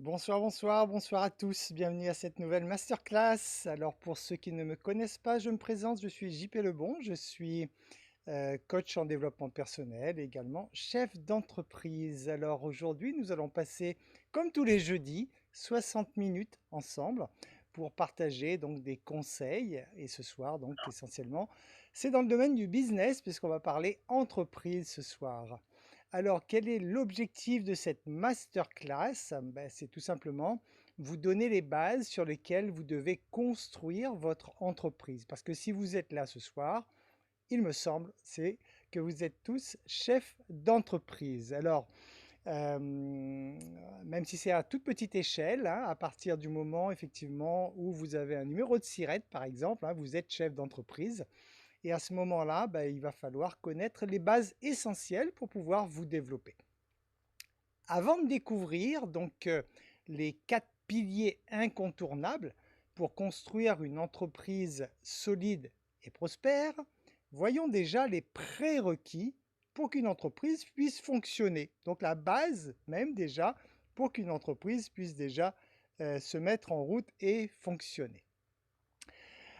Bonsoir, bonsoir, bonsoir à tous. Bienvenue à cette nouvelle masterclass. Alors pour ceux qui ne me connaissent pas, je me présente, je suis JP Lebon, je suis coach en développement personnel, et également chef d'entreprise. Alors aujourd'hui, nous allons passer, comme tous les jeudis, 60 minutes ensemble pour partager donc des conseils. Et ce soir, donc essentiellement, c'est dans le domaine du business puisqu'on va parler entreprise ce soir. Alors, quel est l'objectif de cette masterclass? Ben, c'est tout simplement vous donner les bases sur lesquelles vous devez construire votre entreprise. Parce que si vous êtes là ce soir, il me semble, c'est que vous êtes tous chefs d'entreprise. Alors, même si c'est à toute petite échelle, hein, à partir du moment effectivement où vous avez un numéro de SIRET, par exemple, hein, vous êtes chef d'entreprise. Et à ce moment-là, bah, il va falloir connaître les bases essentielles pour pouvoir vous développer. Avant de découvrir donc les 4 piliers incontournables pour construire une entreprise solide et prospère, voyons déjà les prérequis pour qu'une entreprise puisse fonctionner. Donc la base même déjà pour qu'une entreprise puisse déjà se mettre en route et fonctionner.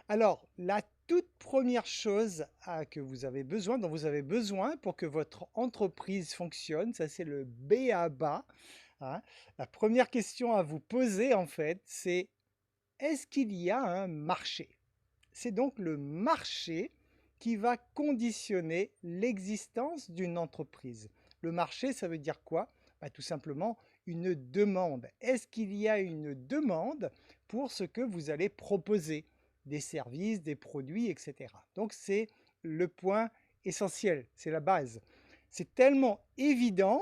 Alors, la toute première chose que vous avez besoin, dont vous avez besoin pour que votre entreprise fonctionne, ça c'est le B à bas, hein. La première question à vous poser en fait, c'est est-ce qu'il y a un marché? C'est donc le marché qui va conditionner l'existence d'une entreprise. Le marché, ça veut dire quoi? Bah, tout simplement une demande. Est-ce qu'il y a une demande pour ce que vous allez proposer? Des services, des produits, etc. Donc c'est le point essentiel, c'est la base. C'est tellement évident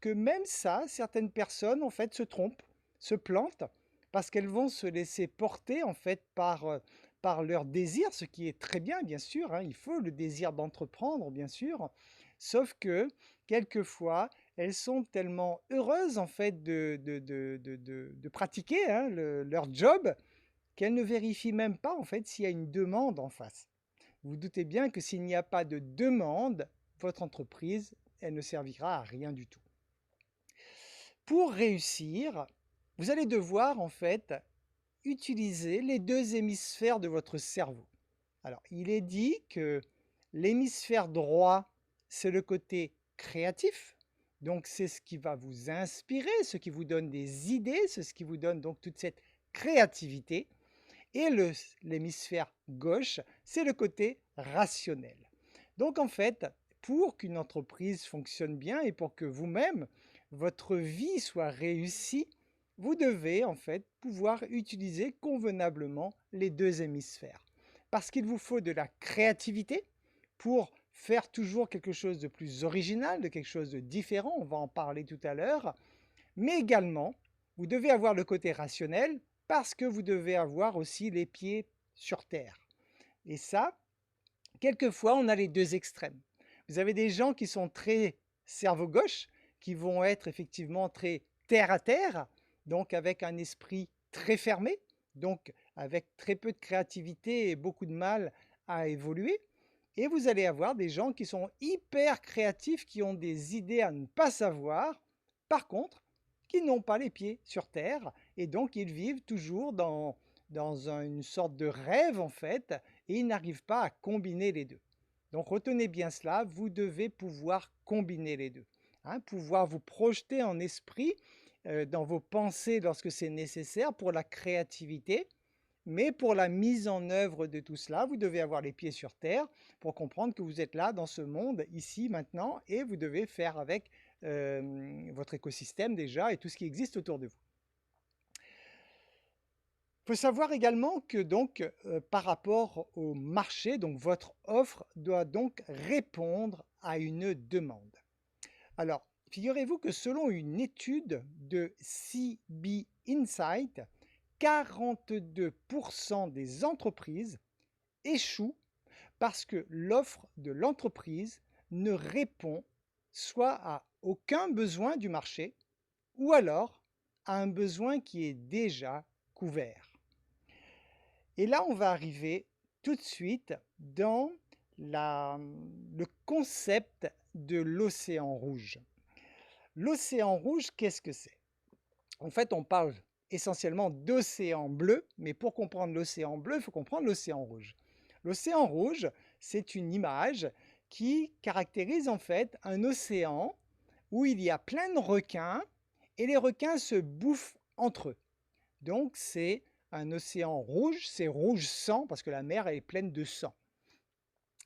que même ça, certaines personnes en fait se trompent, se plantent, parce qu'elles vont se laisser porter en fait par leur désir, ce qui est très bien, bien sûr, hein, il faut le désir d'entreprendre, bien sûr, sauf que quelquefois, elles sont tellement heureuses en fait de pratiquer hein, leur job qu'elles ne vérifient même pas en fait s'il y a une demande en face. Vous vous doutez bien que s'il n'y a pas de demande, votre entreprise, elle ne servira à rien du tout. Pour réussir, vous allez devoir en fait utiliser les deux hémisphères de votre cerveau. Alors, il est dit que l'hémisphère droit, c'est le côté créatif, donc c'est ce qui va vous inspirer, ce qui vous donne des idées, c'est ce qui vous donne donc toute cette créativité. Et l'hémisphère gauche, c'est le côté rationnel. Donc en fait, pour qu'une entreprise fonctionne bien et pour que vous-même, votre vie soit réussie, vous devez en fait pouvoir utiliser convenablement les deux hémisphères. Parce qu'il vous faut de la créativité pour faire toujours quelque chose de plus original, de quelque chose de différent, on va en parler tout à l'heure, mais également, vous devez avoir le côté rationnel parce que vous devez avoir aussi les pieds sur terre. Et ça, quelquefois, on a les deux extrêmes. Vous avez des gens qui sont très cerveau gauche, qui vont être effectivement très terre à terre, donc avec un esprit très fermé, donc avec très peu de créativité et beaucoup de mal à évoluer. Et vous allez avoir des gens qui sont hyper créatifs, qui ont des idées à ne pas savoir, par contre, qui n'ont pas les pieds sur terre, et donc ils vivent toujours dans une sorte de rêve en fait, et ils n'arrivent pas à combiner les deux. Donc retenez bien cela, vous devez pouvoir combiner les deux, hein, pouvoir vous projeter en esprit dans vos pensées lorsque c'est nécessaire pour la créativité, mais pour la mise en œuvre de tout cela, vous devez avoir les pieds sur terre pour comprendre que vous êtes là dans ce monde, ici, maintenant, et vous devez faire avec votre écosystème déjà et tout ce qui existe autour de vous. Il faut savoir également que donc par rapport au marché, donc votre offre doit donc répondre à une demande. Alors, figurez-vous que selon une étude de CB Insight, 42% des entreprises échouent parce que l'offre de l'entreprise ne répond soit à aucun besoin du marché ou alors à un besoin qui est déjà couvert. Et là, on va arriver tout de suite dans le concept de l'océan rouge. L'océan rouge, qu'est-ce que c'est? En fait, on parle essentiellement d'océan bleu, mais pour comprendre l'océan bleu, il faut comprendre l'océan rouge. L'océan rouge, c'est une image qui caractérise en fait un océan où il y a plein de requins et les requins se bouffent entre eux. Donc c'est un océan rouge, c'est rouge sang parce que la mer est pleine de sang.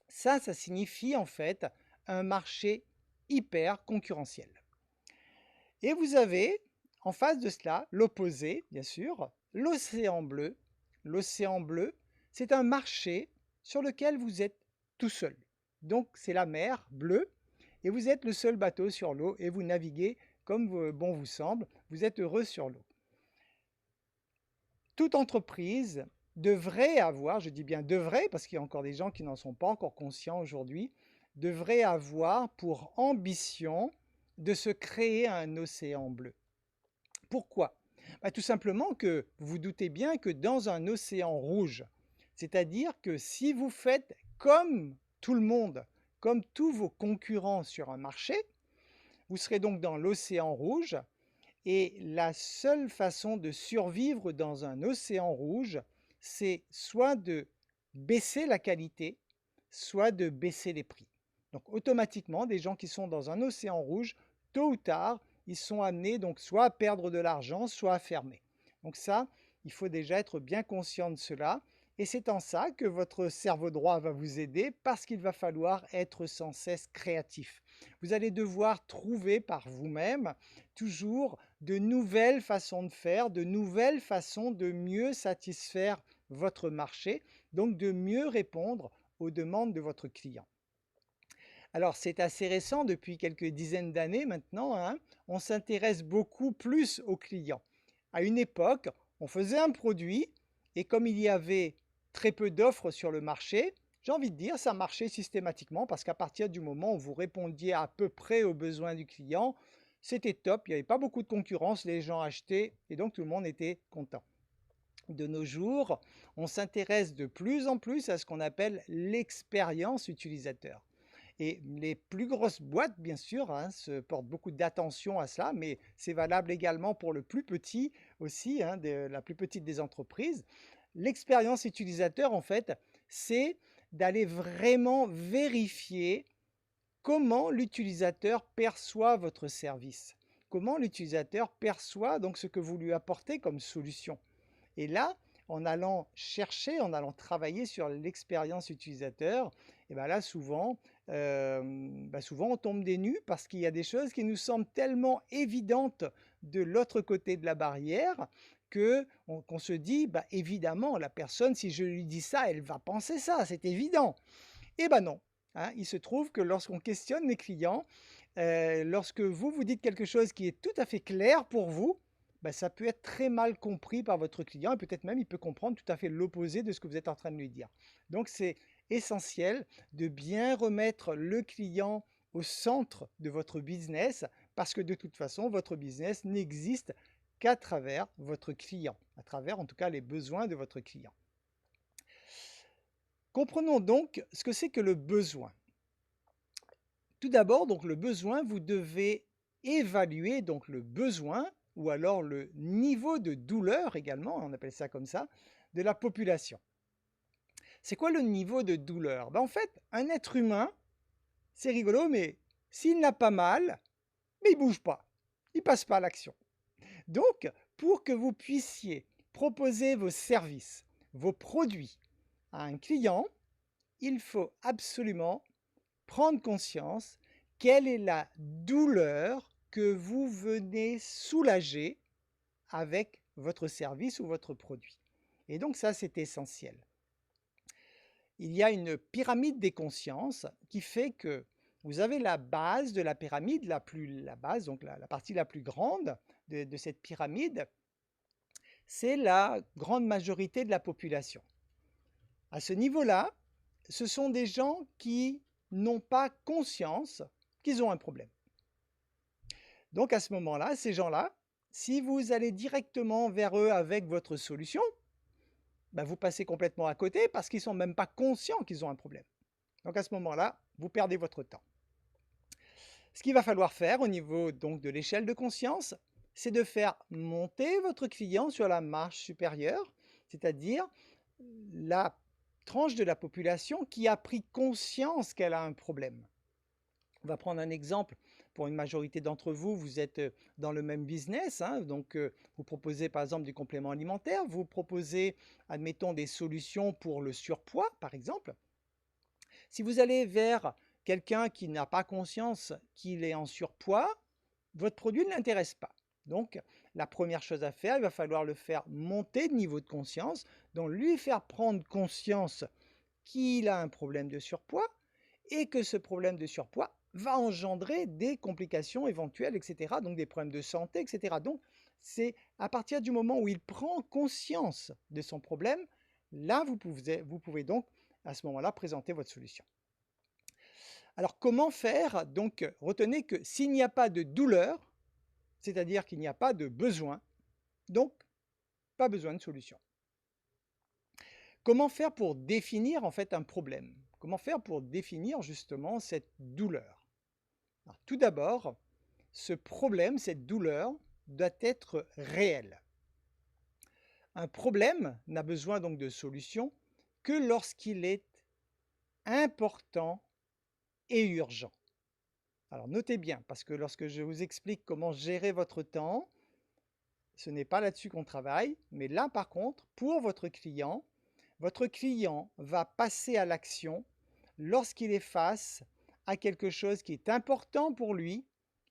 Ça signifie en fait un marché hyper concurrentiel. Et vous avez en face de cela l'opposé, bien sûr, l'océan bleu. L'océan bleu, c'est un marché sur lequel vous êtes tout seul. Donc c'est la mer bleue et vous êtes le seul bateau sur l'eau et vous naviguez comme bon vous semble. Vous êtes heureux sur l'eau. Toute entreprise devrait avoir, je dis bien devrait, parce qu'il y a encore des gens qui n'en sont pas encore conscients aujourd'hui, devrait avoir pour ambition de se créer un océan bleu. Pourquoi? Tout simplement que vous vous doutez bien que dans un océan rouge, c'est-à-dire que si vous faites comme tout le monde, comme tous vos concurrents sur un marché, vous serez donc dans l'océan rouge et la seule façon de survivre dans un océan rouge, c'est soit de baisser la qualité, soit de baisser les prix. Donc automatiquement, des gens qui sont dans un océan rouge, tôt ou tard, ils sont amenés donc soit à perdre de l'argent, soit à fermer. Donc ça, il faut déjà être bien conscient de cela. Et c'est en ça que votre cerveau droit va vous aider parce qu'il va falloir être sans cesse créatif. Vous allez devoir trouver par vous-même toujours de nouvelles façons de faire, de nouvelles façons de mieux satisfaire votre marché, donc de mieux répondre aux demandes de votre client. Alors c'est assez récent, depuis quelques dizaines d'années maintenant, hein, on s'intéresse beaucoup plus aux clients. À une époque, on faisait un produit et comme il y avait très peu d'offres sur le marché, j'ai envie de dire, ça marchait systématiquement parce qu'à partir du moment où vous répondiez à peu près aux besoins du client, c'était top, il n'y avait pas beaucoup de concurrence, les gens achetaient et donc tout le monde était content. De nos jours, on s'intéresse de plus en plus à ce qu'on appelle l'expérience utilisateur. Et les plus grosses boîtes, bien sûr, hein, se portent beaucoup d'attention à ça, mais c'est valable également pour le plus petit aussi, hein, la plus petite des entreprises. L'expérience utilisateur, en fait, c'est d'aller vraiment vérifier comment l'utilisateur perçoit votre service, comment l'utilisateur perçoit donc ce que vous lui apportez comme solution. Et là, en allant chercher, en allant travailler sur l'expérience utilisateur, et bien là, souvent, on tombe des nues parce qu'il y a des choses qui nous semblent tellement évidentes de l'autre côté de la barrière qu'on se dit, évidemment, la personne, si je lui dis ça, elle va penser ça, c'est évident. Eh ben non, hein, il se trouve que lorsqu'on questionne les clients, lorsque vous dites quelque chose qui est tout à fait clair pour vous, ça peut être très mal compris par votre client et peut-être même il peut comprendre tout à fait l'opposé de ce que vous êtes en train de lui dire. Donc c'est essentiel de bien remettre le client au centre de votre business parce que de toute façon, votre business n'existe qu'à travers votre client, à travers en tout cas les besoins de votre client. Comprenons donc ce que c'est que le besoin. Tout d'abord, donc le besoin, vous devez évaluer donc le besoin ou alors le niveau de douleur également, on appelle ça comme ça, de la population. C'est quoi le niveau de douleur? En fait, un être humain, c'est rigolo, mais s'il n'a pas mal, mais il ne bouge pas, il ne passe pas à l'action. Donc, pour que vous puissiez proposer vos services, vos produits à un client, il faut absolument prendre conscience quelle est la douleur que vous venez soulager avec votre service ou votre produit. Et donc ça, c'est essentiel. Il y a une pyramide des consciences qui fait que vous avez la base de la pyramide, la base, donc la partie la plus grande de cette pyramide, c'est la grande majorité de la population. À ce niveau-là, ce sont des gens qui n'ont pas conscience qu'ils ont un problème. Donc à ce moment-là, ces gens-là, si vous allez directement vers eux avec votre solution, vous passez complètement à côté parce qu'ils ne sont même pas conscients qu'ils ont un problème. Donc à ce moment-là, vous perdez votre temps. Ce qu'il va falloir faire au niveau donc de l'échelle de conscience, c'est de faire monter votre client sur la marche supérieure, c'est-à-dire la tranche de la population qui a pris conscience qu'elle a un problème. On va prendre un exemple. Pour une majorité d'entre vous, vous êtes dans le même business, hein, donc vous proposez par exemple du complément alimentaire, vous proposez, admettons, des solutions pour le surpoids, par exemple. Si vous allez vers quelqu'un qui n'a pas conscience qu'il est en surpoids, votre produit ne l'intéresse pas. Donc, la première chose à faire, il va falloir le faire monter de niveau de conscience, donc lui faire prendre conscience qu'il a un problème de surpoids et que ce problème de surpoids va engendrer des complications éventuelles, etc. Donc des problèmes de santé, etc. Donc, c'est à partir du moment où il prend conscience de son problème, là, vous pouvez donc à ce moment-là présenter votre solution. Alors, comment faire? Donc, retenez que s'il n'y a pas de douleur, c'est-à-dire qu'il n'y a pas de besoin, donc pas besoin de solution. Comment faire pour définir en fait un problème? Comment faire pour définir justement cette douleur? Alors, tout d'abord, ce problème, cette douleur, doit être réel. Un problème n'a besoin donc de solution que lorsqu'il est important et urgent. Alors notez bien, parce que lorsque je vous explique comment gérer votre temps, ce n'est pas là-dessus qu'on travaille, mais là par contre, pour votre client va passer à l'action lorsqu'il est face à quelque chose qui est important pour lui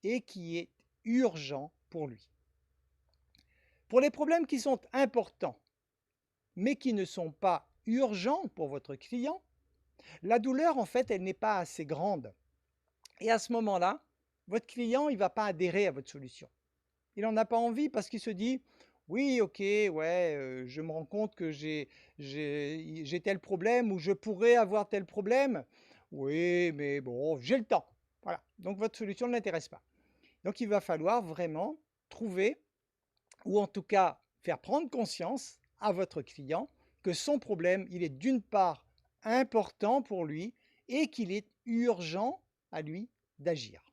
et qui est urgent pour lui. Pour les problèmes qui sont importants, mais qui ne sont pas urgents pour votre client, la douleur, en fait, elle n'est pas assez grande. Et à ce moment-là, votre client, il ne va pas adhérer à votre solution. Il n'en a pas envie parce qu'il se dit, oui, ok, ouais, je me rends compte que j'ai tel problème ou je pourrais avoir tel problème. Oui, mais bon, j'ai le temps. Voilà. Donc votre solution ne l'intéresse pas. Donc il va falloir vraiment trouver, ou en tout cas faire prendre conscience à votre client que son problème, il est d'une part important pour lui et qu'il est urgent à lui d'agir.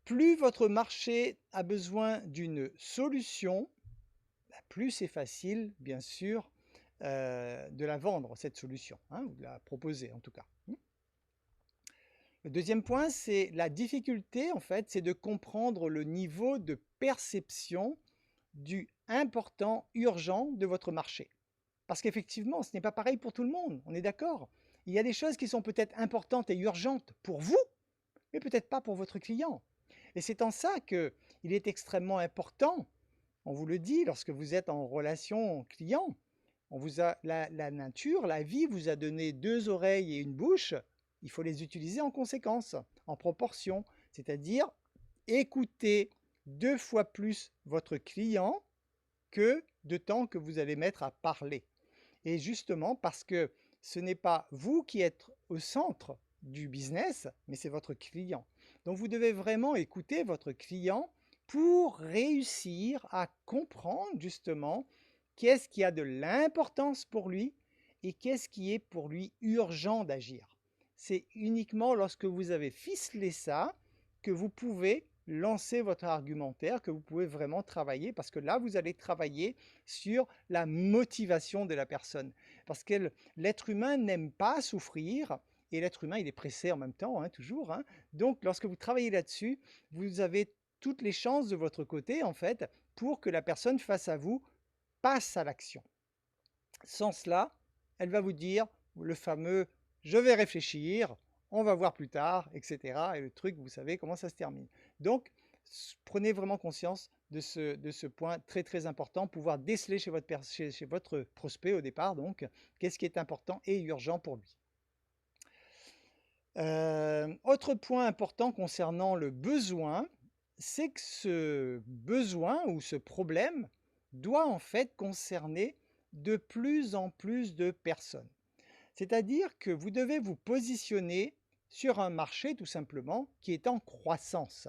Plus votre marché a besoin d'une solution, plus c'est facile, bien sûr, de la vendre, cette solution, hein, ou de la proposer en tout cas. Le deuxième point, c'est la difficulté, en fait, c'est de comprendre le niveau de perception du important, urgent de votre marché. Parce qu'effectivement, ce n'est pas pareil pour tout le monde, on est d'accord. Il y a des choses qui sont peut-être importantes et urgentes pour vous, mais peut-être pas pour votre client. Et c'est en ça qu'il est extrêmement important, on vous le dit, lorsque vous êtes en relation client, la nature, la vie vous a donné 2 oreilles et une bouche, il faut les utiliser en conséquence, en proportion, c'est-à-dire écouter 2 fois plus votre client que de temps que vous allez mettre à parler. Et justement parce que ce n'est pas vous qui êtes au centre du business, mais c'est votre client. Donc vous devez vraiment écouter votre client pour réussir à comprendre justement qu'est-ce qui a de l'importance pour lui et qu'est-ce qui est pour lui urgent d'agir. C'est uniquement lorsque vous avez ficelé ça que vous pouvez lancer votre argumentaire, que vous pouvez vraiment travailler, parce que là, vous allez travailler sur la motivation de la personne. Parce que l'être humain n'aime pas souffrir, et l'être humain, il est pressé en même temps, hein, toujours. Hein. Donc, lorsque vous travaillez là-dessus, vous avez toutes les chances de votre côté, en fait, pour que la personne face à vous passe à l'action. Sans cela, elle va vous dire le fameux « je vais réfléchir », on va voir plus tard, etc. Et le truc, vous savez comment ça se termine. Donc, prenez vraiment conscience de ce point très très important, pouvoir déceler chez votre prospect au départ, donc, qu'est-ce qui est important et urgent pour lui. Autre point important concernant le besoin, c'est que ce besoin ou ce problème doit en fait concerner de plus en plus de personnes. C'est-à-dire que vous devez vous positionner sur un marché tout simplement qui est en croissance.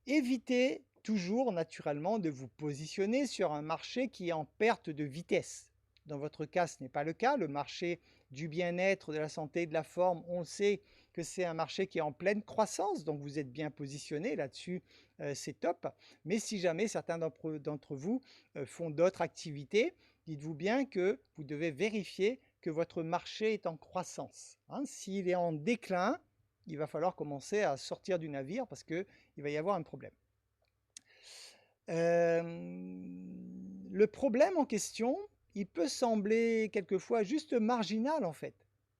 Évitez toujours naturellement de vous positionner sur un marché qui est en perte de vitesse. Dans votre cas, ce n'est pas le cas. Le marché du bien-être, de la santé, de la forme, on sait que c'est un marché qui est en pleine croissance, donc vous êtes bien positionné là-dessus, c'est top. Mais si jamais certains d'entre vous font d'autres activités, dites-vous bien que vous devez vérifier que votre marché est en croissance, hein. S'il est en déclin, il va falloir commencer à sortir du navire parce qu'il va y avoir un problème. Le problème en question, il peut sembler quelquefois juste marginal en fait,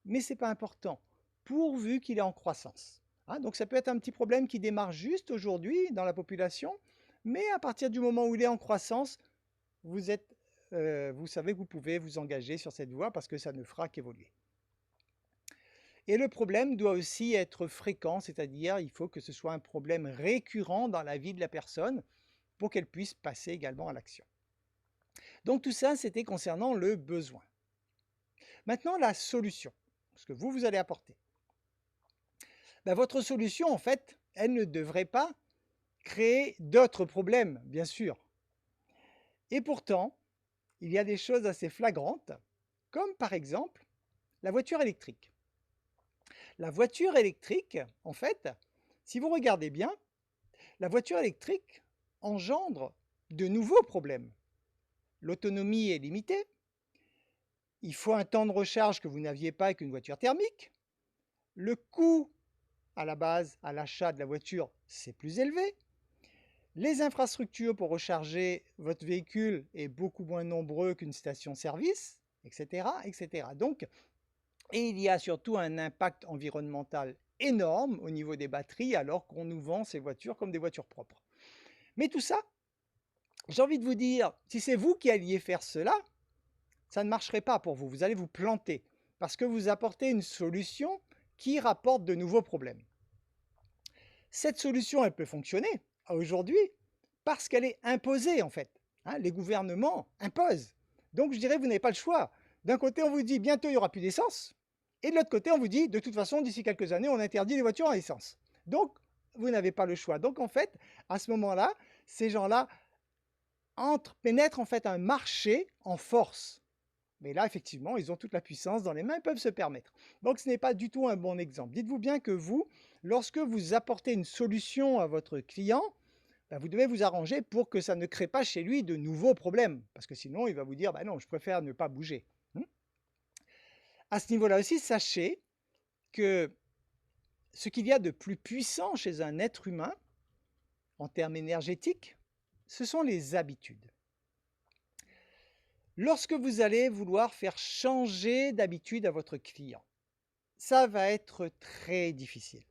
mais ce n'est pas important, pourvu qu'il est en croissance, hein. Donc ça peut être un petit problème qui démarre juste aujourd'hui dans la population, mais à partir du moment où il est en croissance, vous savez que vous pouvez vous engager sur cette voie parce que ça ne fera qu'évoluer. Et le problème doit aussi être fréquent, c'est-à-dire il faut que ce soit un problème récurrent dans la vie de la personne pour qu'elle puisse passer également à l'action. Donc tout ça, c'était concernant le besoin. Maintenant, la solution, ce que vous allez apporter. Ben, votre solution, en fait, elle ne devrait pas créer d'autres problèmes, bien sûr. Et pourtant, il y a des choses assez flagrantes, comme par exemple la voiture électrique. La voiture électrique, en fait, si vous regardez bien, la voiture électrique engendre de nouveaux problèmes. L'autonomie est limitée, il faut un temps de recharge que vous n'aviez pas avec une voiture thermique, le coût à la base, à l'achat de la voiture, c'est plus élevé, les infrastructures pour recharger votre véhicule est beaucoup moins nombreux qu'une station-service, etc., etc. Donc, et il y a surtout un impact environnemental énorme au niveau des batteries alors qu'on nous vend ces voitures comme des voitures propres. Mais tout ça, j'ai envie de vous dire, si c'est vous qui alliez faire cela, ça ne marcherait pas pour vous, vous allez vous planter parce que vous apportez une solution qui rapporte de nouveaux problèmes. Cette solution, elle peut fonctionner aujourd'hui parce qu'elle est imposée en fait, hein. Les gouvernements imposent. Donc je dirais, vous n'avez pas le choix. D'un côté, on vous dit bientôt il n'y aura plus d'essence, et de l'autre côté, on vous dit de toute façon, d'ici quelques années, on interdit les voitures à essence. Donc, vous n'avez pas le choix. Donc en fait, à ce moment-là, ces gens-là pénètrent en fait un marché en force. Mais là, effectivement, ils ont toute la puissance dans les mains, ils peuvent se permettre. Donc ce n'est pas du tout un bon exemple. Dites-vous bien que vous, lorsque vous apportez une solution à votre client, ben, vous devez vous arranger pour que ça ne crée pas chez lui de nouveaux problèmes. Parce que sinon, il va vous dire, ben non, je préfère ne pas bouger. À ce niveau-là aussi, sachez que ce qu'il y a de plus puissant chez un être humain, en termes énergétiques, ce sont les habitudes. Lorsque vous allez vouloir faire changer d'habitude à votre client, ça va être très difficile.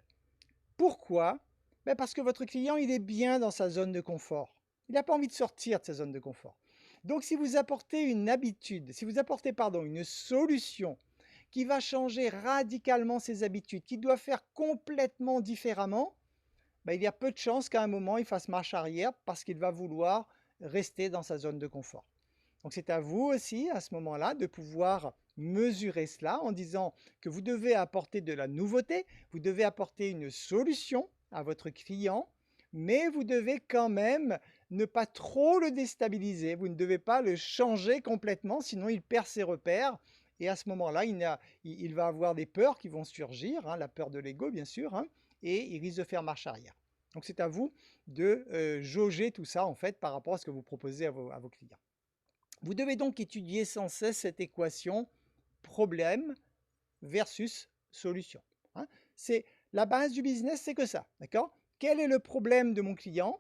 Pourquoi? Ben parce que votre client, il est bien dans sa zone de confort. Il n'a pas envie de sortir de sa zone de confort. Donc si vous apportez une habitude, si vous apportez une solution qui va changer radicalement ses habitudes, qui doit faire complètement différemment, ben, il y a peu de chances qu'à un moment, il fasse marche arrière parce qu'il va vouloir rester dans sa zone de confort. Donc c'est à vous aussi, à ce moment-là, de pouvoir mesurer cela en disant que vous devez apporter de la nouveauté, vous devez apporter une solution à votre client, mais vous devez quand même ne pas trop le déstabiliser. Vous ne devez pas le changer complètement, sinon il perd ses repères. Et à ce moment-là, il va avoir des peurs qui vont surgir, hein, la peur de l'ego bien sûr, hein, et il risque de faire marche arrière. Donc c'est à vous de jauger tout ça en fait par rapport à ce que vous proposez à vos clients. Vous devez donc étudier sans cesse cette équation problème versus solution, hein. C'est la base du business, c'est que ça, d'accord? Quel est le problème de mon client?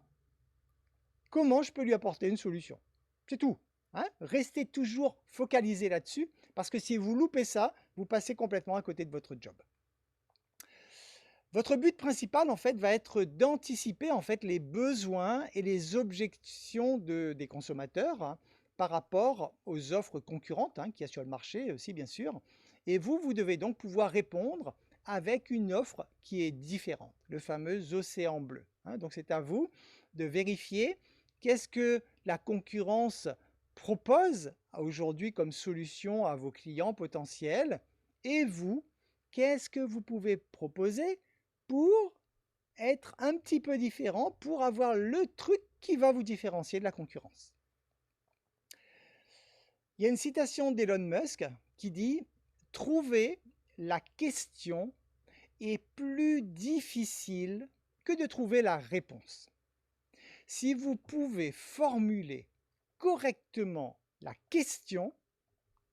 Comment je peux lui apporter une solution? C'est tout, hein? Restez toujours focalisé là-dessus parce que si vous loupez ça, vous passez complètement à côté de votre job. Votre but principal, en fait, va être d'anticiper en fait les besoins et les objections des consommateurs, hein, par rapport aux offres concurrentes, hein, qu'il y a sur le marché aussi, bien sûr. Et vous devez donc pouvoir répondre avec une offre qui est différente, le fameux océan bleu, hein. Donc c'est à vous de vérifier qu'est-ce que la concurrence propose aujourd'hui comme solution à vos clients potentiels et vous, qu'est-ce que vous pouvez proposer pour être un petit peu différent, pour avoir le truc qui va vous différencier de la concurrence. Il y a une citation d'Elon Musk qui dit « Trouvez la question est plus difficile que de trouver la réponse. Si vous pouvez formuler correctement la question,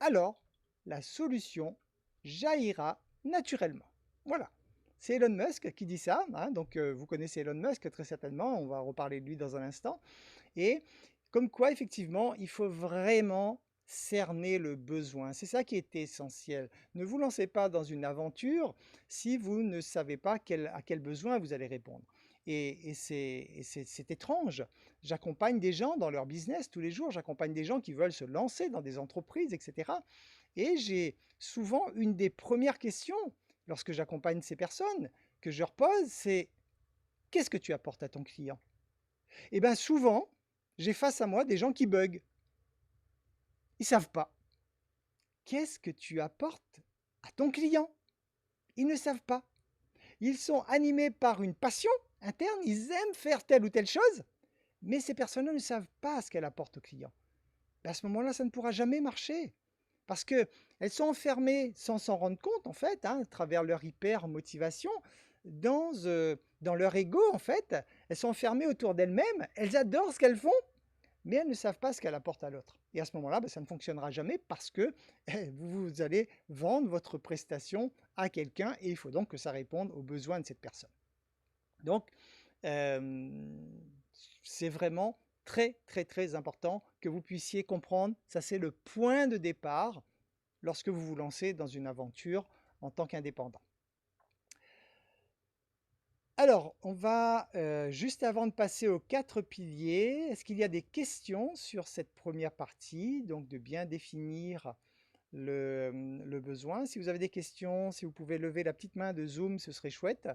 alors la solution jaillira naturellement. Voilà. C'est Elon Musk qui dit ça, hein, donc vous connaissez Elon Musk très certainement, on va reparler de lui dans un instant. Et comme quoi, effectivement, il faut vraiment cerner le besoin. C'est ça qui est essentiel. Ne vous lancez pas dans une aventure si vous ne savez pas à quel besoin vous allez répondre. Et c'est étrange. J'accompagne des gens dans leur business tous les jours, j'accompagne des gens qui veulent se lancer dans des entreprises, etc. Et j'ai souvent une des premières questions lorsque j'accompagne ces personnes que je leur pose, c'est: qu'est-ce que tu apportes à ton client? Et bien souvent, j'ai face à moi des gens qui bug. Ils ne savent pas. Qu'est-ce que tu apportes à ton client? Ils ne savent pas. Ils sont animés par une passion interne, ils aiment faire telle ou telle chose, mais ces personnes-là ne savent pas ce qu'elles apportent au client. Ben, à ce moment-là, ça ne pourra jamais marcher. Parce qu'elles sont enfermées sans s'en rendre compte, en fait, hein, à travers leur hyper-motivation, dans leur ego, en fait. Elles sont enfermées autour d'elles-mêmes, elles adorent ce qu'elles font, mais elles ne savent pas ce qu'elles apportent à l'autre. Et à ce moment-là, ben, ça ne fonctionnera jamais parce que vous allez vendre votre prestation à quelqu'un et il faut donc que ça réponde aux besoins de cette personne. Donc, c'est vraiment très, très, très important que vous puissiez comprendre. Ça, c'est le point de départ lorsque vous vous lancez dans une aventure en tant qu'indépendant. Alors, on va, juste avant de passer aux 4 piliers, est-ce qu'il y a des questions sur cette première partie? Donc de bien définir le besoin. Si vous avez des questions, si vous pouvez lever la petite main de Zoom, ce serait chouette.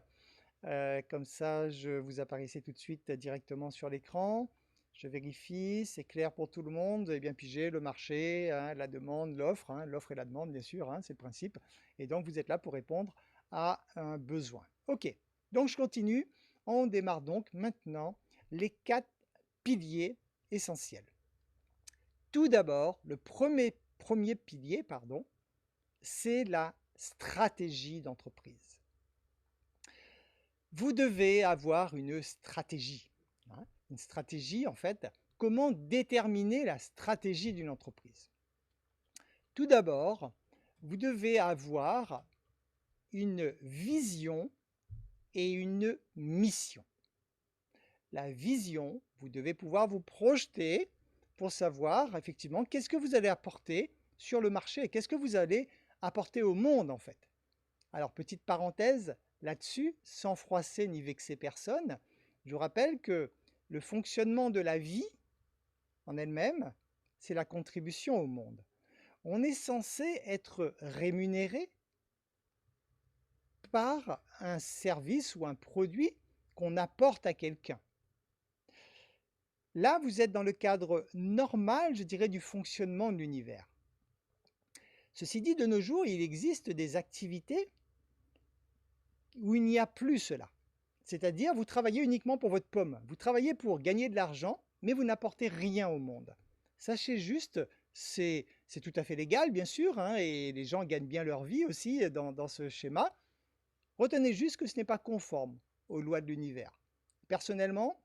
Comme ça, vous apparaissez tout de suite directement sur l'écran. Je vérifie, c'est clair pour tout le monde. Vous avez bien pigé le marché, hein, la demande, l'offre, hein, l'offre et la demande, bien sûr, hein, c'est le principe. Et donc, vous êtes là pour répondre à un besoin. OK, donc je continue. On démarre donc maintenant les 4 piliers essentiels. Tout d'abord, le premier pilier, pardon, c'est la stratégie d'entreprise. Vous devez avoir une stratégie. Hein. Une stratégie, en fait, comment déterminer la stratégie d'une entreprise? Tout d'abord, vous devez avoir une vision et une mission. La vision, vous devez pouvoir vous projeter pour savoir effectivement qu'est-ce que vous allez apporter sur le marché, qu'est-ce que vous allez apporter au monde en fait. Alors petite parenthèse là-dessus, sans froisser ni vexer personne, je vous rappelle que le fonctionnement de la vie en elle-même, c'est la contribution au monde. On est censé être rémunéré par un service ou un produit qu'on apporte à quelqu'un. Là, vous êtes dans le cadre normal, je dirais, du fonctionnement de l'univers. Ceci dit, de nos jours, il existe des activités où il n'y a plus cela. C'est-à-dire, vous travaillez uniquement pour votre pomme. Vous travaillez pour gagner de l'argent, mais vous n'apportez rien au monde. Sachez juste, c'est tout à fait légal, bien sûr, hein, et les gens gagnent bien leur vie aussi dans ce schéma. Retenez juste que ce n'est pas conforme aux lois de l'univers. Personnellement,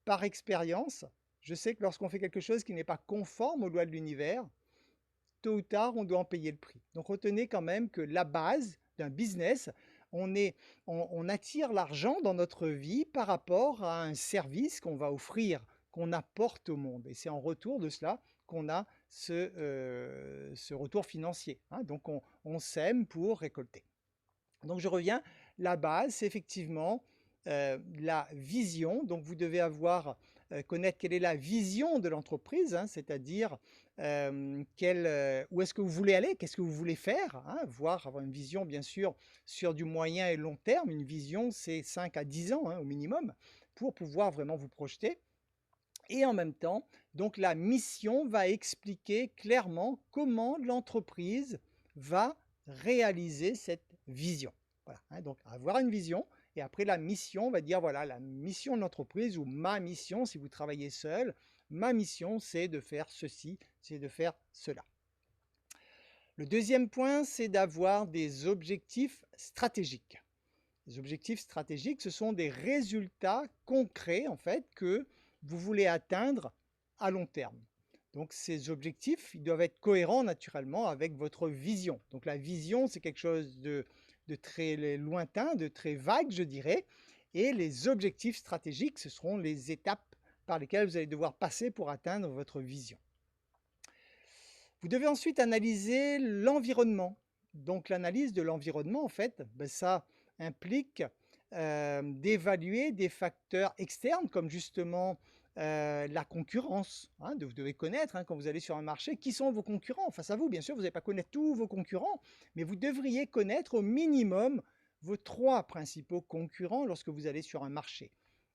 par expérience, je sais que lorsqu'on fait quelque chose qui n'est pas conforme aux lois de l'univers, tôt ou tard, on doit en payer le prix. Donc retenez quand même que la base d'un business, on attire l'argent dans notre vie par rapport à un service qu'on va offrir, qu'on apporte au monde. Et c'est en retour de cela qu'on a ce retour financier. Hein. Donc on sème pour récolter. Donc je reviens, la base, c'est effectivement la vision. Donc vous devez connaître quelle est la vision de l'entreprise, hein, c'est-à-dire où est-ce que vous voulez aller, qu'est-ce que vous voulez faire, hein, avoir une vision bien sûr sur du moyen et long terme. Une vision, c'est 5 à 10 ans hein, au minimum pour pouvoir vraiment vous projeter. Et en même temps, donc la mission va expliquer clairement comment l'entreprise va réaliser cette vision. Voilà, hein, donc avoir une vision et après la mission, on va dire voilà la mission de l'entreprise ou ma mission si vous travaillez seul. Ma mission, c'est de faire ceci, c'est de faire cela. Le deuxième point, c'est d'avoir des objectifs stratégiques. Les objectifs stratégiques, ce sont des résultats concrets, en fait, que vous voulez atteindre à long terme. Donc ces objectifs, ils doivent être cohérents naturellement avec votre vision. Donc la vision, c'est quelque chose de très lointain, de très vague, je dirais. Et les objectifs stratégiques, ce seront les étapes par lesquelles vous allez devoir passer pour atteindre votre vision. Vous devez ensuite analyser l'environnement. Donc l'analyse de l'environnement, en fait, ça implique d'évaluer des facteurs externes comme justement la concurrence. Hein, vous devez connaître, hein, quand vous allez sur un marché, qui sont vos concurrents face à vous. Bien sûr, vous n'allez pas connaître tous vos concurrents, mais vous devriez connaître au minimum vos 3 principaux concurrents lorsque vous allez sur un marché.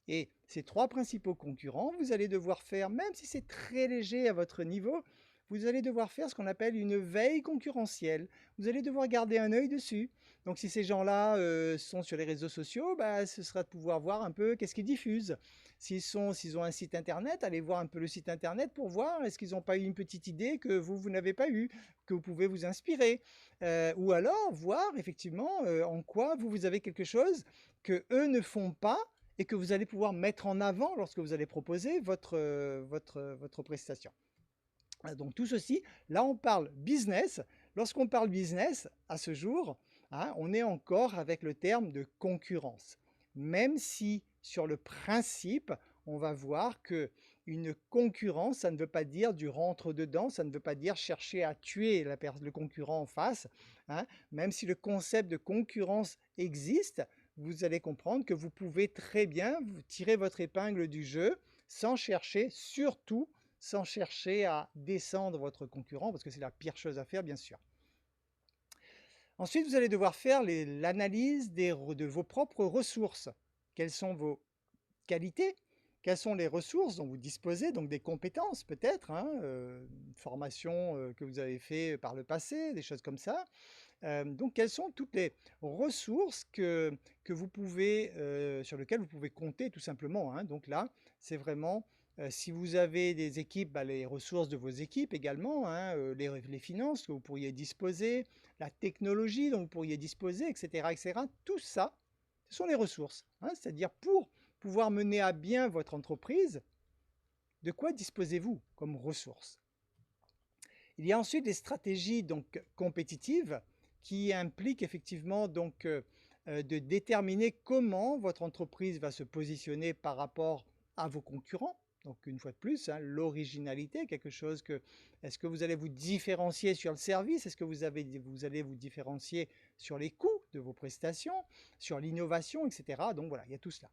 Et ces 3 principaux concurrents, vous allez devoir faire, même si c'est très léger à votre niveau, vous allez devoir faire ce qu'on appelle une veille concurrentielle. Vous allez devoir garder un œil dessus. Donc si ces gens-là sont sur les réseaux sociaux, ce sera de pouvoir voir un peu qu'est-ce qu'ils diffusent. S'ils ont un site internet, allez voir un peu le site internet pour voir est-ce qu'ils n'ont pas eu une petite idée que vous n'avez pas eu, que vous pouvez vous inspirer. Ou alors voir effectivement en quoi vous avez quelque chose que eux ne font pas et que vous allez pouvoir mettre en avant lorsque vous allez proposer votre prestation. Donc tout ceci, là on parle business. Lorsqu'on parle business, à ce jour, hein, on est encore avec le terme de concurrence. Même si sur le principe, on va voir que une concurrence, ça ne veut pas dire du rentre-dedans, ça ne veut pas dire chercher à tuer le concurrent en face. Hein. Même si le concept de concurrence existe, vous allez comprendre que vous pouvez très bien tirer votre épingle du jeu sans chercher, surtout sans chercher à descendre votre concurrent, parce que c'est la pire chose à faire, bien sûr. Ensuite, vous allez devoir faire l'analyse de vos propres ressources. Quelles sont vos qualités? Quelles sont les ressources dont vous disposez, donc des compétences peut-être, hein, une formation que vous avez fait par le passé, des choses comme ça. Donc, quelles sont toutes les ressources que vous pouvez, sur lesquelles vous pouvez compter tout simplement, hein. Donc là, c'est vraiment, si vous avez des équipes, les ressources de vos équipes également, hein, les finances que vous pourriez disposer, la technologie dont vous pourriez disposer, etc., etc. Tout ça, ce sont les ressources, hein. C'est-à-dire pour pouvoir mener à bien votre entreprise, de quoi disposez-vous comme ressources? Il y a ensuite des stratégies donc compétitives qui impliquent effectivement donc de déterminer comment votre entreprise va se positionner par rapport à vos concurrents. Donc une fois de plus, hein, l'originalité, quelque chose que, est-ce que vous allez vous différencier sur le service? Est-ce que vous allez vous différencier sur les coûts de vos prestations, sur l'innovation, etc. Donc voilà, il y a tout cela.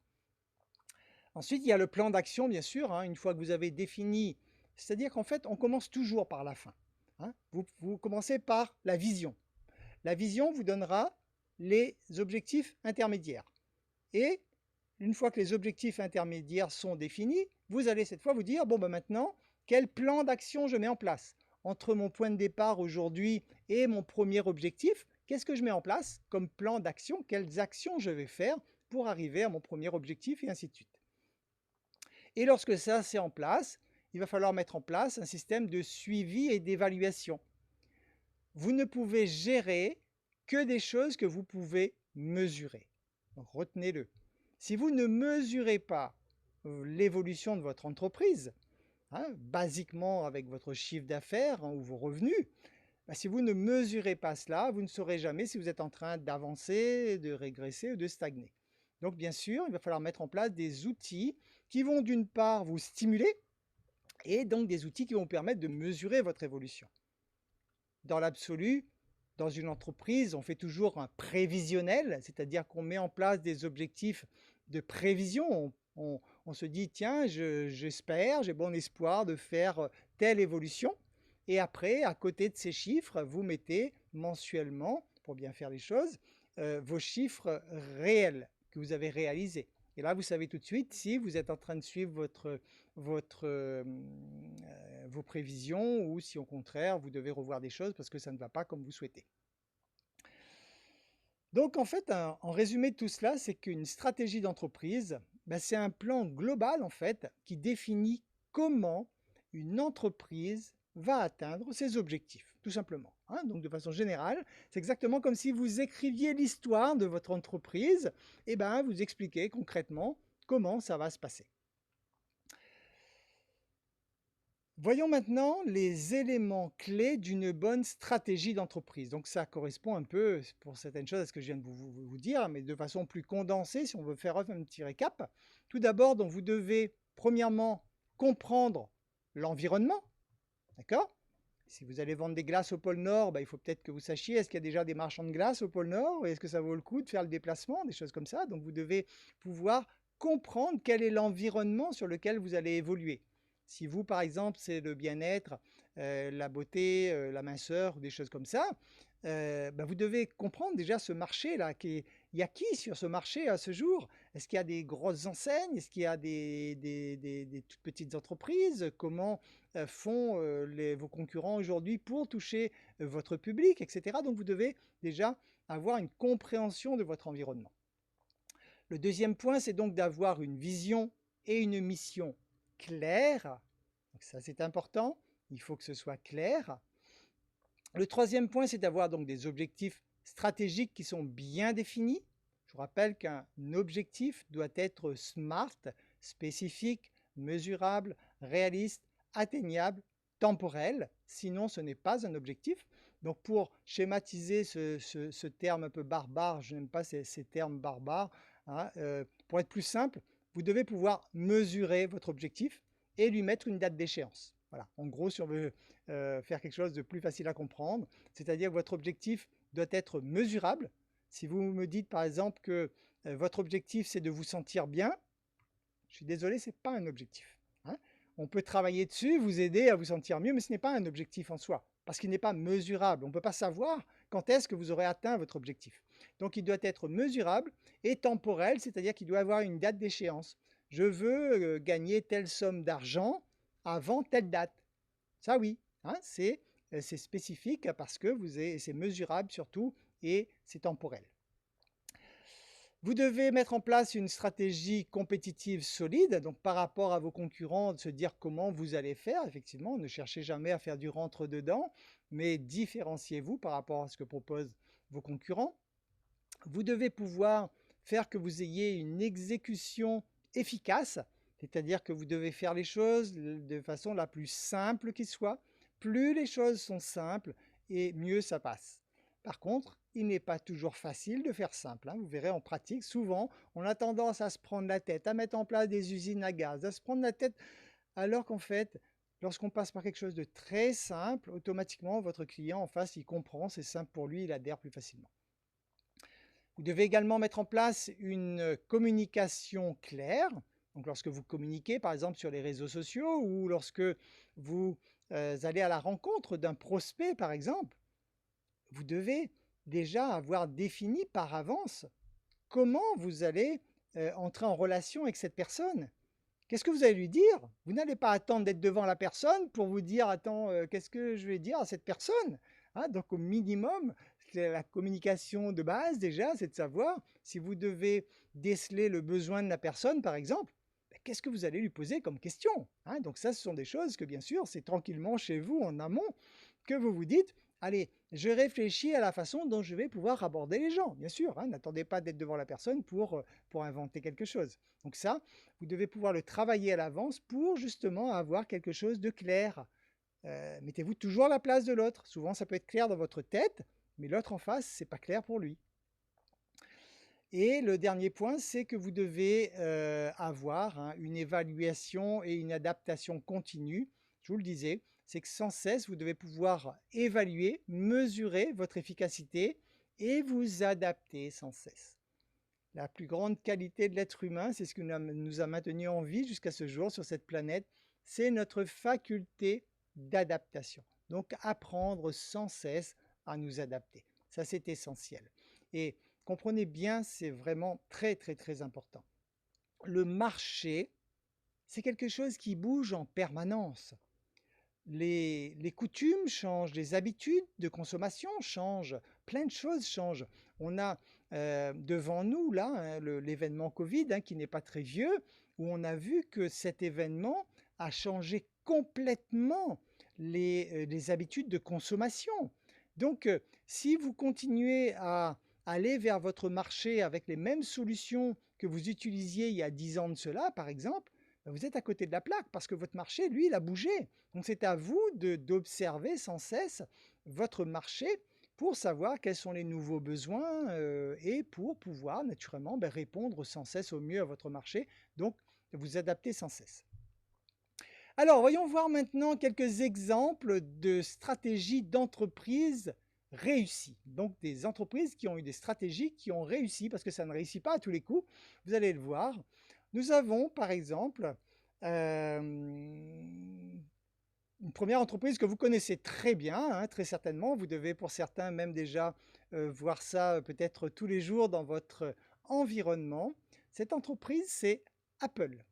Ensuite, il y a le plan d'action, bien sûr, hein, une fois que vous avez défini, c'est-à-dire qu'en fait, on commence toujours par la fin. Hein. Vous commencez par la vision. La vision vous donnera les objectifs intermédiaires. Et une fois que les objectifs intermédiaires sont définis, vous allez cette fois vous dire, bon maintenant, quel plan d'action je mets en place? Entre mon point de départ aujourd'hui et mon premier objectif, qu'est-ce que je mets en place comme plan d'action? Quelles actions je vais faire pour arriver à mon premier objectif et ainsi de suite. Et lorsque ça c'est en place, il va falloir mettre en place un système de suivi et d'évaluation. Vous ne pouvez gérer que des choses que vous pouvez mesurer. Donc retenez-le. Si vous ne mesurez pas l'évolution de votre entreprise, hein, basiquement avec votre chiffre d'affaires, hein, ou vos revenus, si vous ne mesurez pas cela, vous ne saurez jamais si vous êtes en train d'avancer, de régresser ou de stagner. Donc bien sûr, il va falloir mettre en place des outils qui vont d'une part vous stimuler et donc des outils qui vont vous permettre de mesurer votre évolution. Dans l'absolu, dans une entreprise, on fait toujours un prévisionnel, c'est-à-dire qu'on met en place des objectifs de prévision. On se dit, tiens, j'espère, j'ai bon espoir de faire telle évolution. Et après, à côté de ces chiffres, vous mettez mensuellement, pour bien faire les choses, vos chiffres réels que vous avez réalisés. Et là, vous savez tout de suite si vous êtes en train de suivre vos prévisions ou si au contraire, vous devez revoir des choses parce que ça ne va pas comme vous souhaitez. Donc en fait, en résumé de tout cela, c'est qu'une stratégie d'entreprise, c'est un plan global en fait qui définit comment une entreprise va atteindre ses objectifs, tout simplement. hein. Donc de façon générale, c'est exactement comme si vous écriviez l'histoire de votre entreprise, et ben vous expliquez concrètement comment ça va se passer. Voyons maintenant les éléments clés d'une bonne stratégie d'entreprise. Donc ça correspond un peu, pour certaines choses, à ce que je viens de vous dire, mais de façon plus condensée, si on veut faire un petit récap. Tout d'abord, donc vous devez premièrement comprendre l'environnement, d'accord? Si vous allez vendre des glaces au pôle Nord, il faut peut-être que vous sachiez, est-ce qu'il y a déjà des marchands de glace au pôle Nord? Est-ce que ça vaut le coup de faire le déplacement? Des choses comme ça. Donc vous devez pouvoir comprendre quel est l'environnement sur lequel vous allez évoluer. Si vous, par exemple, c'est le bien-être, la beauté, la minceur, des choses comme ça, vous devez comprendre déjà ce marché-là. Il y a qui sur ce marché à ce jour? Est-ce qu'il y a des grosses enseignes? Est-ce qu'il y a des toutes petites entreprises? Comment font vos concurrents aujourd'hui pour toucher votre public, etc. Donc vous devez déjà avoir une compréhension de votre environnement. Le deuxième point, c'est donc d'avoir une vision et une mission claires. Donc ça, c'est important. Il faut que ce soit clair. Le troisième point, c'est d'avoir donc des objectifs stratégiques qui sont bien définis. Je vous rappelle qu'un objectif doit être SMART, spécifique, mesurable, réaliste, atteignable, temporel. Sinon, ce n'est pas un objectif. Donc, pour schématiser ce terme un peu barbare, je n'aime pas ces termes barbares, hein, pour être plus simple, vous devez pouvoir mesurer votre objectif et lui mettre une date d'échéance. Voilà. En gros, si on veut faire quelque chose de plus facile à comprendre, c'est-à-dire que votre objectif doit être mesurable. Si vous me dites par exemple que votre objectif c'est de vous sentir bien, je suis désolé, ce n'est pas un objectif, hein. On peut travailler dessus, vous aider à vous sentir mieux, mais ce n'est pas un objectif en soi, parce qu'il n'est pas mesurable. On ne peut pas savoir quand est-ce que vous aurez atteint votre objectif. Donc il doit être mesurable et temporel, c'est-à-dire qu'il doit avoir une date d'échéance. Je veux gagner telle somme d'argent avant telle date. Ça oui, hein, c'est spécifique parce que c'est mesurable surtout et c'est temporel. Vous devez mettre en place une stratégie compétitive solide, donc par rapport à vos concurrents, de se dire comment vous allez faire. Effectivement, ne cherchez jamais à faire du rentre-dedans, mais différenciez-vous par rapport à ce que proposent vos concurrents. Vous devez pouvoir faire que vous ayez une exécution efficace, c'est-à-dire que vous devez faire les choses de façon la plus simple qui soit. Plus les choses sont simples, et mieux ça passe. Par contre, il n'est pas toujours facile de faire simple, hein. Vous verrez en pratique, souvent, on a tendance à se prendre la tête, à mettre en place des usines à gaz, à se prendre la tête, alors qu'en fait, lorsqu'on passe par quelque chose de très simple, automatiquement, votre client en face, il comprend, c'est simple pour lui, il adhère plus facilement. Vous devez également mettre en place une communication claire. Donc lorsque vous communiquez, par exemple, sur les réseaux sociaux ou lorsque vous allez à la rencontre d'un prospect, par exemple, vous devez déjà avoir défini par avance comment vous allez entrer en relation avec cette personne. Qu'est-ce que vous allez lui dire? Vous n'allez pas attendre d'être devant la personne pour vous dire, attends, qu'est-ce que je vais dire à cette personne? Hein, donc au minimum, la communication de base déjà, c'est de savoir si vous devez déceler le besoin de la personne, par exemple, qu'est-ce que vous allez lui poser comme question? Hein, donc ça, ce sont des choses que bien sûr, c'est tranquillement chez vous en amont que vous vous dites, allez, je réfléchis à la façon dont je vais pouvoir aborder les gens. Bien sûr, hein, n'attendez pas d'être devant la personne pour inventer quelque chose. Donc ça, vous devez pouvoir le travailler à l'avance pour justement avoir quelque chose de clair. Mettez-vous toujours à la place de l'autre. Souvent, ça peut être clair dans votre tête, mais l'autre en face, c'est pas clair pour lui. Et le dernier point, c'est que vous devez avoir, hein, une évaluation et une adaptation continue. Je vous le disais, c'est que sans cesse, vous devez pouvoir évaluer, mesurer votre efficacité et vous adapter sans cesse. La plus grande qualité de l'être humain, c'est ce qui nous a maintenus en vie jusqu'à ce jour sur cette planète, c'est notre faculté d'adaptation. Donc apprendre sans cesse à nous adapter. Ça, c'est essentiel. Et comprenez bien, c'est vraiment très, très, très important. Le marché, c'est quelque chose qui bouge en permanence. Les coutumes changent, les habitudes de consommation changent, plein de choses changent. On a devant nous, là, hein, l'événement Covid, hein, qui n'est pas très vieux, où on a vu que cet événement a changé complètement les habitudes de consommation. Donc, si vous continuez à aller vers votre marché avec les mêmes solutions que vous utilisiez il y a 10 ans de cela, par exemple, ben, vous êtes à côté de la plaque parce que votre marché, lui, il a bougé. Donc, c'est à vous d'observer sans cesse votre marché pour savoir quels sont les nouveaux besoins et pour pouvoir naturellement ben, répondre sans cesse au mieux à votre marché. Donc, vous adapter sans cesse. Alors, voyons voir maintenant quelques exemples de stratégies d'entreprise réussies. Donc, des entreprises qui ont eu des stratégies qui ont réussi, parce que ça ne réussit pas à tous les coups. Vous allez le voir. Nous avons, par exemple, une première entreprise que vous connaissez très bien, hein, très certainement. Vous devez, pour certains, même déjà voir ça peut-être tous les jours dans votre environnement. Cette entreprise, c'est Apple.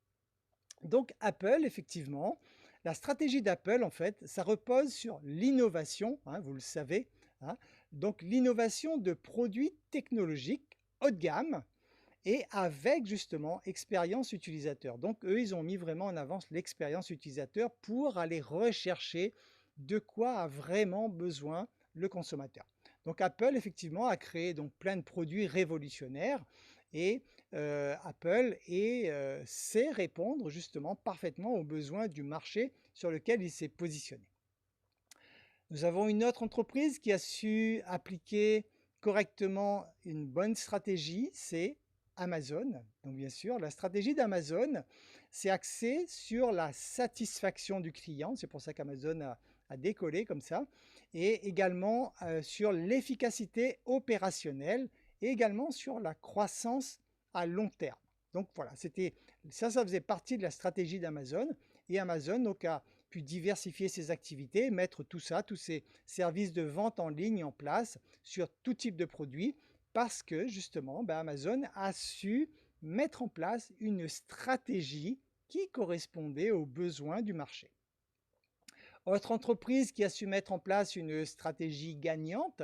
Donc Apple, effectivement, la stratégie d'Apple, en fait, ça repose sur l'innovation, hein, vous le savez, hein. Donc l'innovation de produits technologiques haut de gamme et avec justement expérience utilisateur. Donc eux, ils ont mis vraiment en avance l'expérience utilisateur pour aller rechercher de quoi a vraiment besoin le consommateur. Donc Apple, effectivement, a créé donc plein de produits révolutionnaires et Apple sait répondre justement parfaitement aux besoins du marché sur lequel il s'est positionné. Nous avons une autre entreprise qui a su appliquer correctement une bonne stratégie, c'est Amazon. Donc bien sûr, la stratégie d'Amazon, c'est axé sur la satisfaction du client. C'est pour ça qu'Amazon a décollé comme ça. Et également sur l'efficacité opérationnelle et également sur la croissance à long terme. Donc voilà, ça faisait partie de la stratégie d'Amazon. Et Amazon donc, a pu diversifier ses activités, mettre tout ça, tous ces services de vente en ligne en place sur tout type de produits, parce que justement, ben, Amazon a su mettre en place une stratégie qui correspondait aux besoins du marché. Autre entreprise qui a su mettre en place une stratégie gagnante,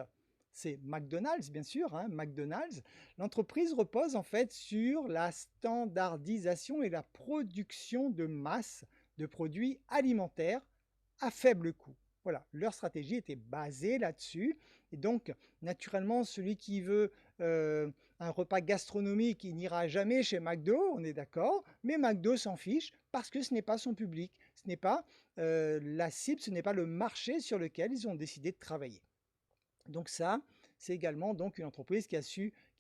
c'est McDonald's, bien sûr, hein, McDonald's. L'entreprise repose en fait sur la standardisation et la production de masse de produits alimentaires à faible coût. Voilà, leur stratégie était basée là-dessus. Et donc, naturellement, celui qui veut un repas gastronomique, il n'ira jamais chez McDo, on est d'accord, mais McDo s'en fiche parce que ce n'est pas son public, ce n'est pas la cible, ce n'est pas le marché sur lequel ils ont décidé de travailler. Donc ça, c'est également donc une entreprise qui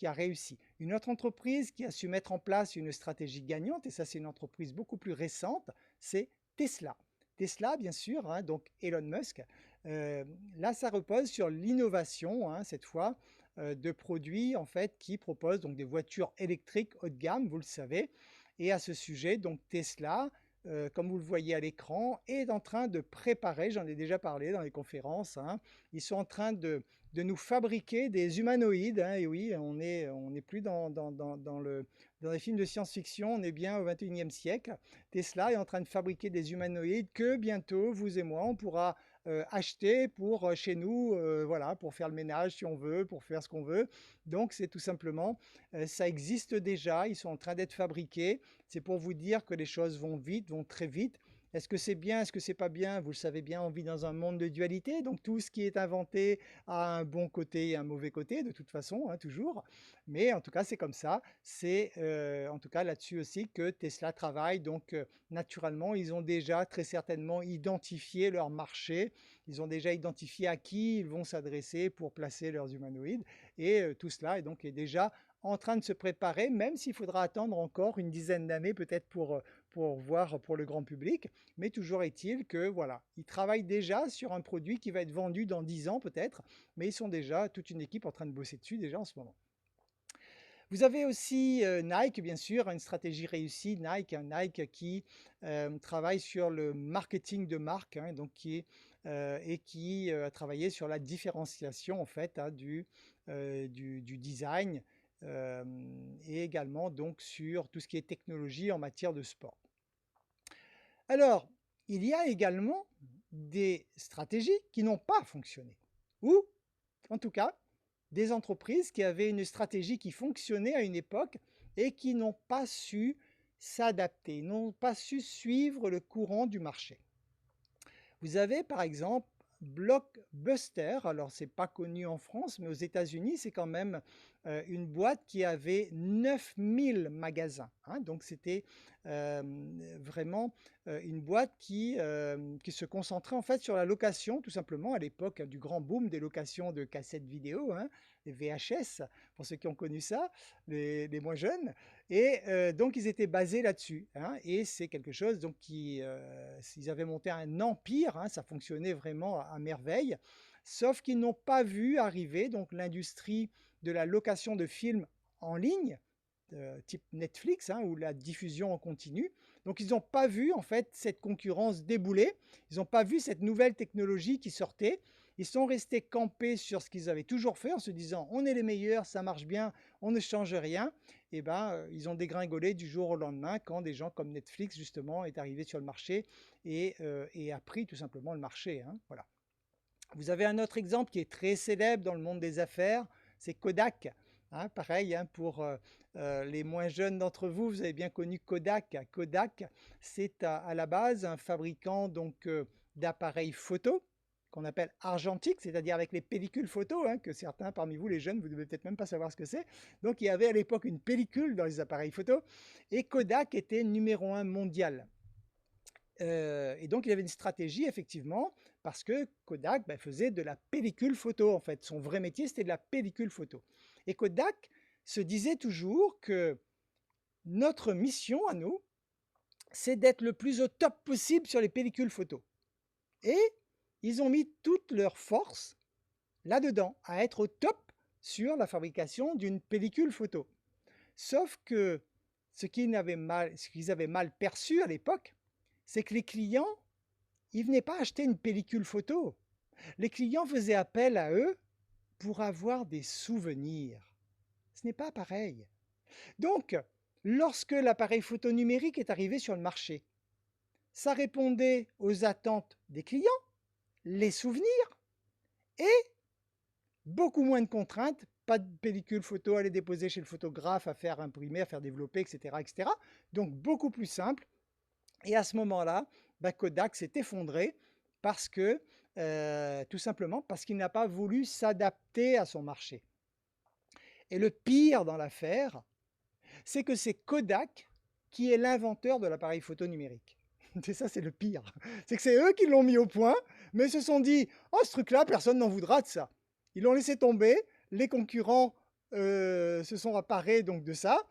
a réussi. Une autre entreprise qui a su mettre en place une stratégie gagnante, et ça c'est une entreprise beaucoup plus récente, c'est Tesla. Tesla, bien sûr, hein, donc Elon Musk. Là, ça repose sur l'innovation, hein, cette fois, de produits en fait qui proposent donc des voitures électriques haut de gamme, vous le savez. Et à ce sujet, donc Tesla, comme vous le voyez à l'écran, est en train de préparer, j'en ai déjà parlé dans les conférences, hein, ils sont en train de nous fabriquer des humanoïdes, hein, et oui, on n'est plus dans les films de science-fiction, on est bien au 21e siècle. Tesla est en train de fabriquer des humanoïdes que bientôt, vous et moi, on pourra acheter pour chez nous, voilà, pour faire le ménage si on veut, pour faire ce qu'on veut. Donc c'est tout simplement, ça existe déjà, ils sont en train d'être fabriqués. C'est pour vous dire que les choses vont vite, vont très vite. Est-ce que c'est bien, est-ce que c'est pas bien? Vous le savez bien, on vit dans un monde de dualité, donc tout ce qui est inventé a un bon côté et un mauvais côté, de toute façon, hein, toujours. Mais en tout cas, c'est comme ça. C'est en tout cas là-dessus aussi que Tesla travaille. Donc naturellement, ils ont déjà très certainement identifié leur marché. Ils ont déjà identifié à qui ils vont s'adresser pour placer leurs humanoïdes. Et tout cela est déjà en train de se préparer, même s'il faudra attendre encore une dizaine d'années peut-être pour voir pour le grand public. Mais toujours est-il que voilà, ils travaillent déjà sur un produit qui va être vendu dans 10 ans peut-être, mais ils sont déjà toute une équipe en train de bosser dessus déjà en ce moment. Vous avez aussi Nike, bien sûr, une stratégie réussie. Nike, un Nike qui travaille sur le marketing de marque, hein, donc et qui a travaillé sur la différenciation en fait hein, du design et également donc sur tout ce qui est technologie en matière de sport. Alors, il y a également des stratégies qui n'ont pas fonctionné, ou en tout cas des entreprises qui avaient une stratégie qui fonctionnait à une époque et qui n'ont pas su s'adapter, n'ont pas su suivre le courant du marché. Vous avez par exemple Blockbuster. Alors, c'est pas connu en France, mais aux États-Unis, c'est quand même une boîte qui avait 9000 magasins, hein. Donc, c'était euh, vraiment une boîte qui se concentrait en fait sur la location, tout simplement, à l'époque du grand boom des locations de cassettes vidéo, hein, les VHS, pour ceux qui ont connu ça, les moins jeunes. Et donc, ils étaient basés là-dessus, hein, et c'est quelque chose donc ils avaient monté un empire, hein, ça fonctionnait vraiment à merveille, sauf qu'ils n'ont pas vu arriver donc l'industrie de la location de films en ligne, type Netflix, hein, ou la diffusion en continu. Donc, ils n'ont pas vu en fait cette concurrence débouler, ils n'ont pas vu cette nouvelle technologie qui sortait. Ils sont restés campés sur ce qu'ils avaient toujours fait en se disant on est les meilleurs, ça marche bien, on ne change rien. Et ben, ils ont dégringolé du jour au lendemain quand des gens comme Netflix justement est arrivé sur le marché et a pris tout simplement le marché, hein. Voilà. Vous avez un autre exemple qui est très célèbre dans le monde des affaires, c'est Kodak, hein. Pareil, hein, pour les moins jeunes d'entre vous, vous avez bien connu Kodak. Kodak, c'est à la base un fabricant donc d'appareils photo qu'on appelle argentique, c'est-à-dire avec les pellicules photo, hein, que certains parmi vous, les jeunes, vous ne devez peut-être même pas savoir ce que c'est. Donc il y avait à l'époque une pellicule dans les appareils photo et Kodak était numéro un mondial. Et donc, il avait une stratégie, effectivement, parce que Kodak faisait de la pellicule photo, en fait. Son vrai métier, c'était de la pellicule photo. Et Kodak se disait toujours que notre mission à nous, c'est d'être le plus au top possible sur les pellicules photo. Et ils ont mis toute leur force là-dedans, à être au top sur la fabrication d'une pellicule photo. Sauf que ce qu'ils avaient mal perçu à l'époque, c'est que les clients ils ne venaient pas acheter une pellicule photo. Les clients faisaient appel à eux pour avoir des souvenirs. Ce n'est pas pareil. Donc, lorsque l'appareil photo numérique est arrivé sur le marché, ça répondait aux attentes des clients, les souvenirs et beaucoup moins de contraintes. Pas de pellicule photo à les déposer chez le photographe, à faire imprimer, à faire développer, etc. etc. Donc, beaucoup plus simple. Et à ce moment-là, Kodak s'est effondré parce que, tout simplement parce qu'il n'a pas voulu s'adapter à son marché. Et le pire dans l'affaire, c'est que c'est Kodak qui est l'inventeur de l'appareil photo numérique. C'est ça, c'est le pire. C'est que c'est eux qui l'ont mis au point, mais se sont dit, oh, ce truc-là, personne n'en voudra de ça. Ils l'ont laissé tomber, les concurrents se sont emparés donc de ça,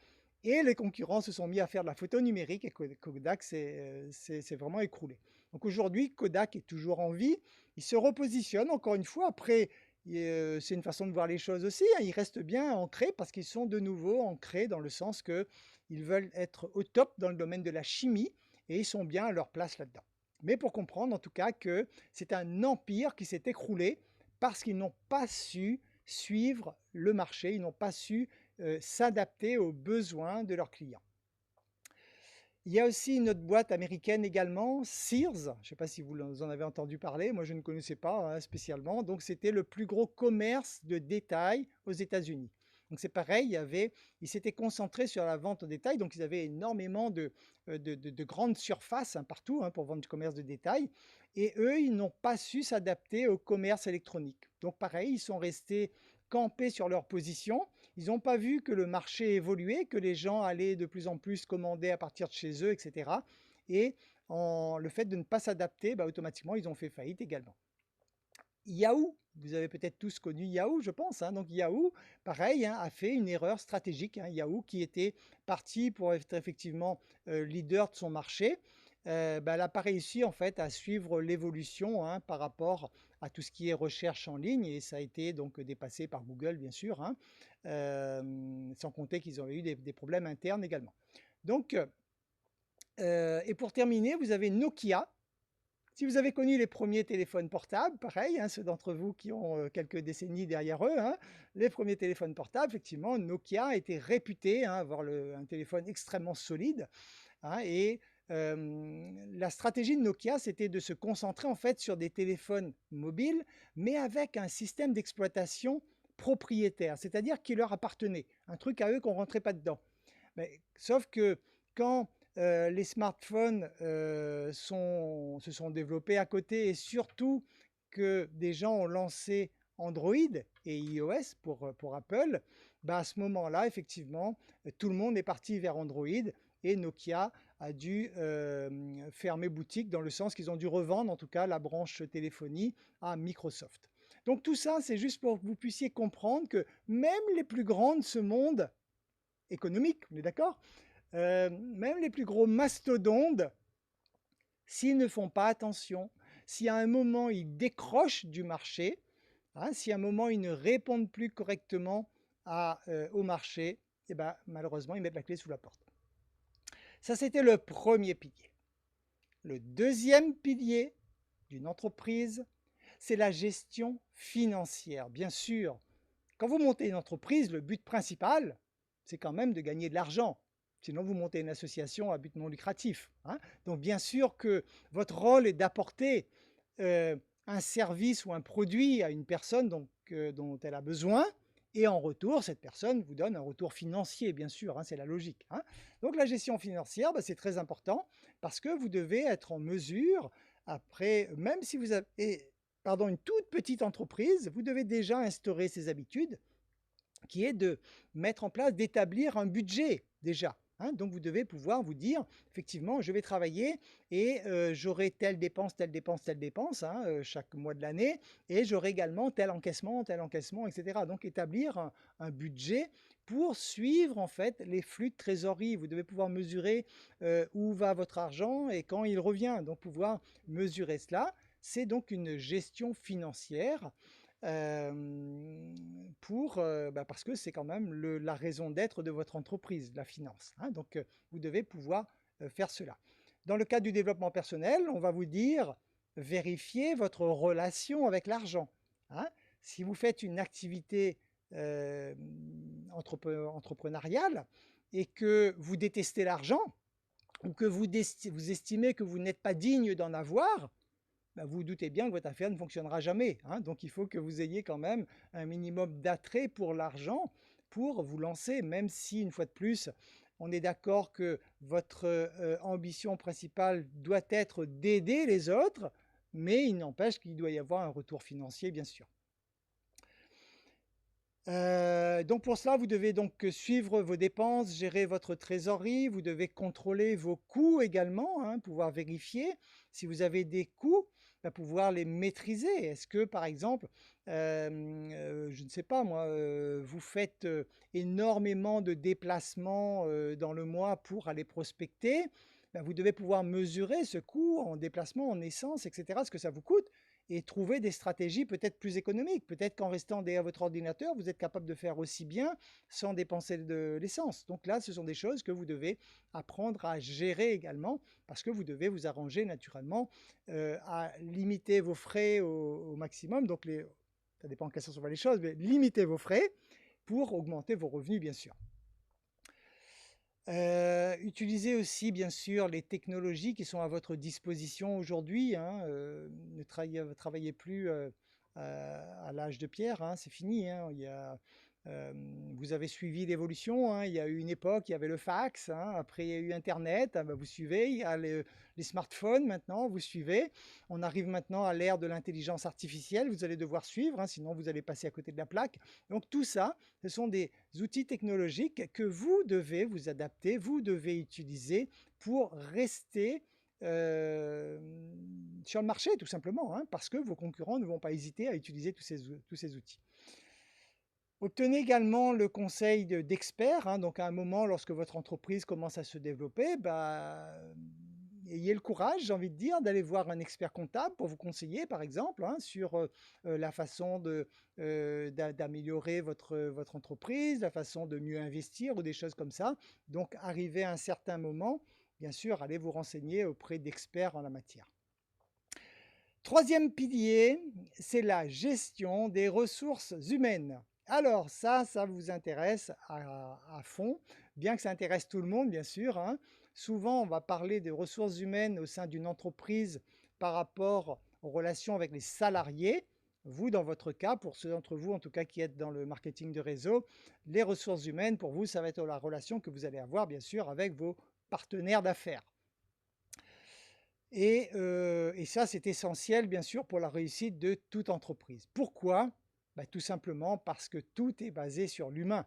et les concurrents se sont mis à faire de la photo numérique, et Kodak s'est vraiment écroulé. Donc aujourd'hui, Kodak est toujours en vie, il se repositionne encore une fois, après, c'est une façon de voir les choses aussi, hein, ils restent bien ancrés, parce qu'ils sont de nouveau ancrés dans le sens qu'ils veulent être au top dans le domaine de la chimie, et ils sont bien à leur place là-dedans. Mais pour comprendre en tout cas que c'est un empire qui s'est écroulé parce qu'ils n'ont pas su suivre le marché, ils n'ont pas su s'adapter aux besoins de leurs clients. Il y a aussi une autre boîte américaine également, Sears. Je ne sais pas si vous en avez entendu parler, moi je ne connaissais pas, hein, spécialement. Donc c'était le plus gros commerce de détail aux États-Unis. Donc c'est pareil, ils s'étaient concentrés sur la vente au détail, donc ils avaient énormément de grandes surfaces, hein, partout, hein, pour vendre du commerce de détail. Et eux, ils n'ont pas su s'adapter au commerce électronique. Donc pareil, ils sont restés campés sur leur position. Ils n'ont pas vu que le marché évoluait, que les gens allaient de plus en plus commander à partir de chez eux, etc. Et le fait de ne pas s'adapter, automatiquement, ils ont fait faillite également. Yahoo, vous avez peut-être tous connu Yahoo, je pense, hein. Donc Yahoo, pareil, hein, a fait une erreur stratégique, hein. Yahoo qui était parti pour être effectivement leader de son marché, n'a pas réussi en fait à suivre l'évolution, hein, par rapport à tout ce qui est recherche en ligne, et ça a été donc dépassé par Google bien sûr, hein, sans compter qu'ils ont eu des problèmes internes également. Donc, et pour terminer, vous avez Nokia. Si vous avez connu les premiers téléphones portables, pareil, hein, ceux d'entre vous qui ont quelques décennies derrière eux, hein, les premiers téléphones portables, effectivement, Nokia était réputé, hein, avoir un téléphone extrêmement solide, hein, et la stratégie de Nokia, c'était de se concentrer en fait sur des téléphones mobiles, mais avec un système d'exploitation propriétaire, c'est-à-dire qui leur appartenait, un truc à eux qu'on ne rentrait pas dedans. Mais, sauf que quand les smartphones se sont développés à côté, et surtout que des gens ont lancé Android et iOS pour Apple, bah à ce moment-là, effectivement, tout le monde est parti vers Android et Nokia a dû fermer boutique dans le sens qu'ils ont dû revendre, en tout cas, la branche téléphonie à Microsoft. Donc tout ça, c'est juste pour que vous puissiez comprendre que même les plus grands de ce monde économique, on est d'accord, même les plus gros mastodontes, s'ils ne font pas attention, si à un moment ils décrochent du marché, hein, si à un moment ils ne répondent plus correctement au marché, eh ben, malheureusement, ils mettent la clé sous la porte. Ça, c'était le premier pilier. Le deuxième pilier d'une entreprise, c'est la gestion financière. Bien sûr, quand vous montez une entreprise, le but principal, c'est quand même de gagner de l'argent. Sinon, vous montez une association à but non lucratif, hein. Donc, bien sûr que votre rôle est d'apporter un service ou un produit à une personne dont elle a besoin, et en retour, cette personne vous donne un retour financier, bien sûr, hein, c'est la logique, hein. Donc, la gestion financière, bah, c'est très important parce que vous devez être en mesure, après, même si vous avez une toute petite entreprise, vous devez déjà instaurer ces habitudes qui est de mettre en place, d'établir un budget déjà, hein. Donc vous devez pouvoir vous dire, effectivement, je vais travailler et j'aurai telle dépense, telle dépense, telle dépense, hein, chaque mois de l'année, et j'aurai également tel encaissement, etc. Donc établir un budget pour suivre en fait les flux de trésorerie. Vous devez pouvoir mesurer où va votre argent et quand il revient. Donc pouvoir mesurer cela, c'est donc une gestion financière parce que c'est quand même la raison d'être de votre entreprise, la finance, hein. Donc, vous devez pouvoir faire cela. Dans le cas du développement personnel, on va vous dire, vérifiez votre relation avec l'argent, hein. Si vous faites une activité entrepreneuriale et que vous détestez l'argent, ou que vous estimez que vous n'êtes pas digne d'en avoir, bah, vous vous doutez bien que votre affaire ne fonctionnera jamais, hein. Donc il faut que vous ayez quand même un minimum d'attrait pour l'argent pour vous lancer, même si, une fois de plus, on est d'accord que votre ambition principale doit être d'aider les autres, mais il n'empêche qu'il doit y avoir un retour financier, bien sûr. Donc pour cela, vous devez donc suivre vos dépenses, gérer votre trésorerie, vous devez contrôler vos coûts également, hein, pouvoir vérifier si vous avez des coûts, bah, pouvoir les maîtriser. Est-ce que par exemple, je ne sais pas moi, vous faites énormément de déplacements dans le mois pour aller prospecter, bah, vous devez pouvoir mesurer ce coût en déplacement, en essence, etc., ce que ça vous coûte, et trouver des stratégies peut-être plus économiques. Peut-être qu'en restant derrière votre ordinateur, vous êtes capable de faire aussi bien sans dépenser de l'essence. Donc là, ce sont des choses que vous devez apprendre à gérer également, parce que vous devez vous arranger naturellement à limiter vos frais au maximum. Donc ça dépend en quel sens on voit les choses, mais limitez vos frais pour augmenter vos revenus, bien sûr. Utilisez aussi, bien sûr, les technologies qui sont à votre disposition aujourd'hui, hein. Ne travaillez plus à l'âge de pierre, hein, c'est fini, hein. Vous avez suivi l'évolution, hein. Il y a eu une époque, il y avait le fax, hein. Après il y a eu Internet, ah bah, vous suivez. Il y a les smartphones maintenant, vous suivez. On arrive maintenant à l'ère de l'intelligence artificielle, vous allez devoir suivre, hein, sinon vous allez passer à côté de la plaque. Donc tout ça, ce sont des outils technologiques que vous devez vous adapter, vous devez utiliser pour rester sur le marché, tout simplement, hein, parce que vos concurrents ne vont pas hésiter à utiliser tous ces outils. Obtenez également le conseil d'experts, hein. Donc à un moment, lorsque votre entreprise commence à se développer, bah, ayez le courage, j'ai envie de dire, d'aller voir un expert comptable pour vous conseiller, par exemple, hein, sur la façon d'améliorer votre entreprise, la façon de mieux investir ou des choses comme ça. Donc, arrivé à un certain moment, bien sûr, allez vous renseigner auprès d'experts en la matière. Troisième pilier, c'est la gestion des ressources humaines. Alors ça vous intéresse à fond, bien que ça intéresse tout le monde, bien sûr, hein. Souvent, on va parler des ressources humaines au sein d'une entreprise par rapport aux relations avec les salariés. Vous, dans votre cas, pour ceux d'entre vous, en tout cas, qui êtes dans le marketing de réseau, les ressources humaines, pour vous, ça va être la relation que vous allez avoir, bien sûr, avec vos partenaires d'affaires. Et ça, c'est essentiel, bien sûr, pour la réussite de toute entreprise. Pourquoi? Bah, tout simplement parce que tout est basé sur l'humain.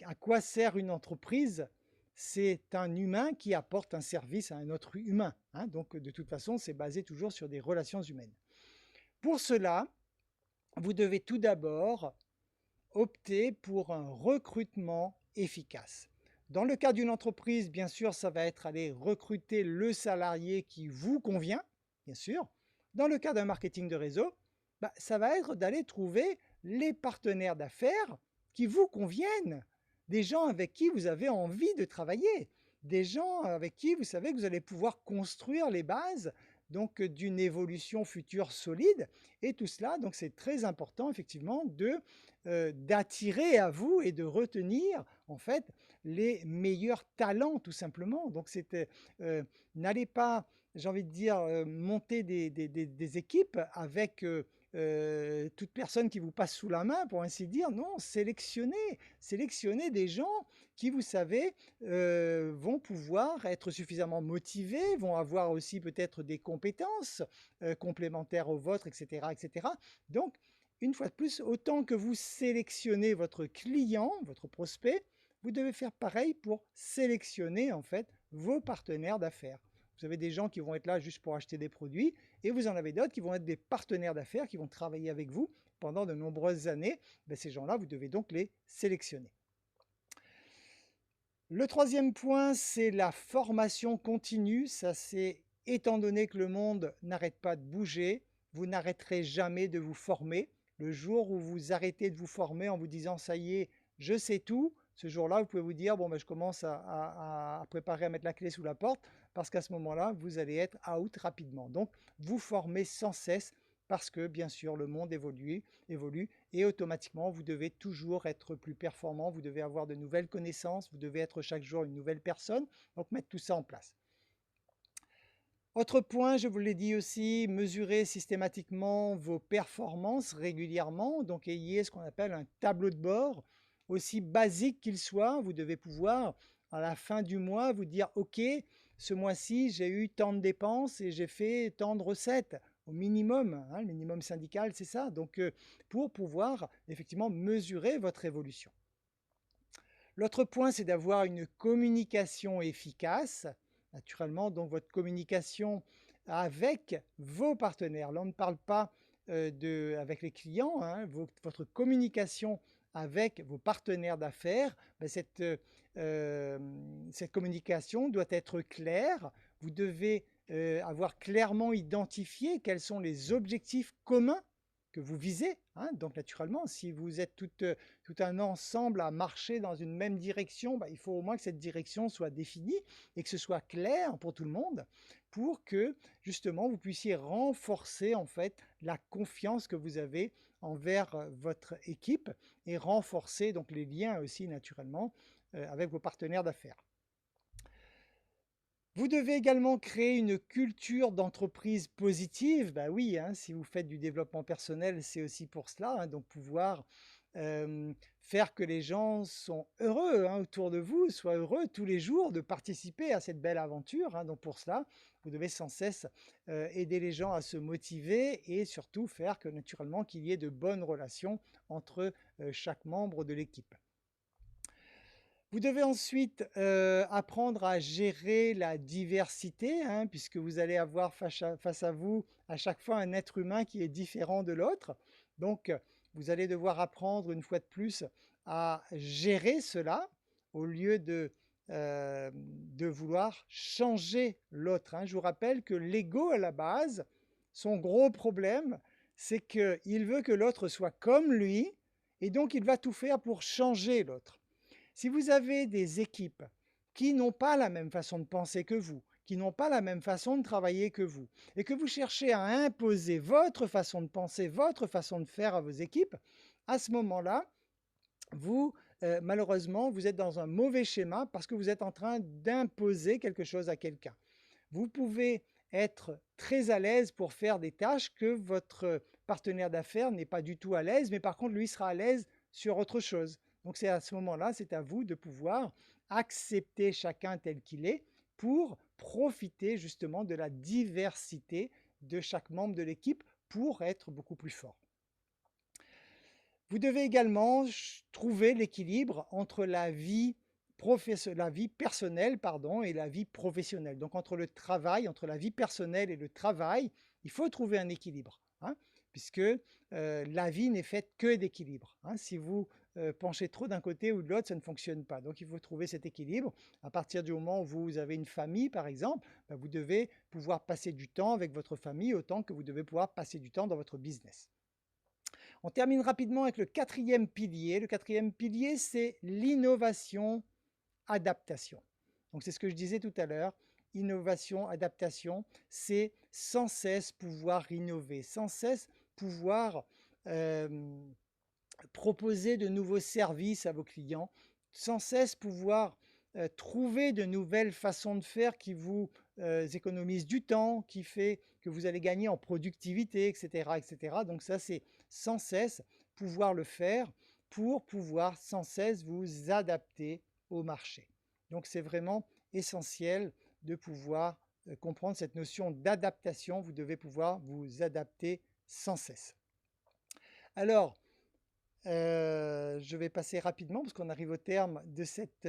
À quoi sert une entreprise? C'est un humain qui apporte un service à un autre humain, hein. Donc, de toute façon, c'est basé toujours sur des relations humaines. Pour cela, vous devez tout d'abord opter pour un recrutement efficace. Dans le cas d'une entreprise, bien sûr, ça va être aller recruter le salarié qui vous convient, bien sûr. Dans le cas d'un marketing de réseau, bah, ça va être d'aller trouver les partenaires d'affaires qui vous conviennent, des gens avec qui vous avez envie de travailler, des gens avec qui vous savez que vous allez pouvoir construire les bases donc d'une évolution future solide. Et tout cela, donc c'est très important effectivement d'attirer à vous et de retenir en fait les meilleurs talents tout simplement. Donc n'allez pas, j'ai envie de dire, monter des équipes avec toute personne qui vous passe sous la main, pour ainsi dire. Non, sélectionnez des gens qui, vous savez, vont pouvoir être suffisamment motivés, vont avoir aussi peut-être des compétences complémentaires aux vôtres, etc., etc. Donc, une fois de plus, autant que vous sélectionnez votre client, votre prospect, vous devez faire pareil pour sélectionner en fait vos partenaires d'affaires. Vous avez des gens qui vont être là juste pour acheter des produits et vous en avez d'autres qui vont être des partenaires d'affaires qui vont travailler avec vous pendant de nombreuses années. Ben, ces gens-là, vous devez donc les sélectionner. Le troisième point, c'est la formation continue. Ça, c'est étant donné que le monde n'arrête pas de bouger, vous n'arrêterez jamais de vous former. Le jour où vous arrêtez de vous former en vous disant ça y est, je sais tout, ce jour-là, vous pouvez vous dire bon, ben, je commence à préparer à mettre la clé sous la porte parce qu'à ce moment-là, vous allez être out rapidement. Donc, vous formez sans cesse parce que bien sûr, le monde évolue et automatiquement, vous devez toujours être plus performant, vous devez avoir de nouvelles connaissances, vous devez être chaque jour une nouvelle personne, donc mettre tout ça en place. Autre point, je vous l'ai dit aussi, mesurez systématiquement vos performances régulièrement, donc ayez ce qu'on appelle un tableau de bord, aussi basique qu'il soit, vous devez pouvoir à la fin du mois vous dire ok, ce mois-ci j'ai eu tant de dépenses et j'ai fait tant de recettes au minimum, hein, le minimum syndical c'est ça, donc pour pouvoir effectivement mesurer votre évolution. L'autre point c'est d'avoir une communication efficace. Naturellement, donc votre communication avec vos partenaires. Là, on ne parle pas avec les clients, hein, votre communication avec vos partenaires d'affaires, ben cette communication doit être claire. Vous devez avoir clairement identifié quels sont les objectifs communs que vous visez, hein. Donc naturellement, si vous êtes tout un ensemble à marcher dans une même direction, bah, il faut au moins que cette direction soit définie et que ce soit clair pour tout le monde pour que justement vous puissiez renforcer en fait la confiance que vous avez envers votre équipe et renforcer donc les liens aussi naturellement avec vos partenaires d'affaires. Vous devez également créer une culture d'entreprise positive. Ben oui, hein, si vous faites du développement personnel, c'est aussi pour cela, hein, donc pouvoir faire que les gens sont heureux, hein, autour de vous, soient heureux tous les jours de participer à cette belle aventure, hein. Donc pour cela, vous devez sans cesse aider les gens à se motiver et surtout faire que naturellement qu'il y ait de bonnes relations entre chaque membre de l'équipe. Vous devez ensuite apprendre à gérer la diversité, hein, puisque vous allez avoir face à vous à chaque fois un être humain qui est différent de l'autre. Donc, vous allez devoir apprendre une fois de plus à gérer cela au lieu de vouloir changer l'autre, hein. Je vous rappelle que l'ego à la base, son gros problème, c'est qu'il veut que l'autre soit comme lui et donc il va tout faire pour changer l'autre. Si vous avez des équipes qui n'ont pas la même façon de penser que vous, qui n'ont pas la même façon de travailler que vous, et que vous cherchez à imposer votre façon de penser, votre façon de faire à vos équipes, à ce moment-là, malheureusement, vous êtes dans un mauvais schéma parce que vous êtes en train d'imposer quelque chose à quelqu'un. Vous pouvez être très à l'aise pour faire des tâches que votre partenaire d'affaires n'est pas du tout à l'aise, mais par contre, lui sera à l'aise sur autre chose. Donc c'est à ce moment-là, c'est à vous de pouvoir accepter chacun tel qu'il est pour profiter justement de la diversité de chaque membre de l'équipe pour être beaucoup plus fort. Vous devez également trouver l'équilibre entre la vie personnelle et la vie professionnelle. Donc entre le travail, entre la vie personnelle et le travail, il faut trouver un équilibre, hein, puisque la vie n'est faite que d'équilibre, hein. Si vous penchez trop d'un côté ou de l'autre, ça ne fonctionne pas. Donc il faut trouver cet équilibre. À partir du moment où vous avez une famille, par exemple, ben, vous devez pouvoir passer du temps avec votre famille autant que vous devez pouvoir passer du temps dans votre business. On termine rapidement avec le quatrième pilier. Le quatrième pilier, c'est l'innovation, adaptation. Donc c'est ce que je disais tout à l'heure. Innovation, adaptation, c'est sans cesse pouvoir innover, sans cesse pouvoir proposer de nouveaux services à vos clients, sans cesse pouvoir trouver de nouvelles façons de faire qui vous économisent du temps, qui fait que vous allez gagner en productivité, etc., etc. Donc ça, c'est sans cesse pouvoir le faire pour pouvoir sans cesse vous adapter au marché. Donc c'est vraiment essentiel de pouvoir comprendre cette notion d'adaptation. Vous devez pouvoir vous adapter sans cesse. Alors, je vais passer rapidement parce qu'on arrive au terme de cette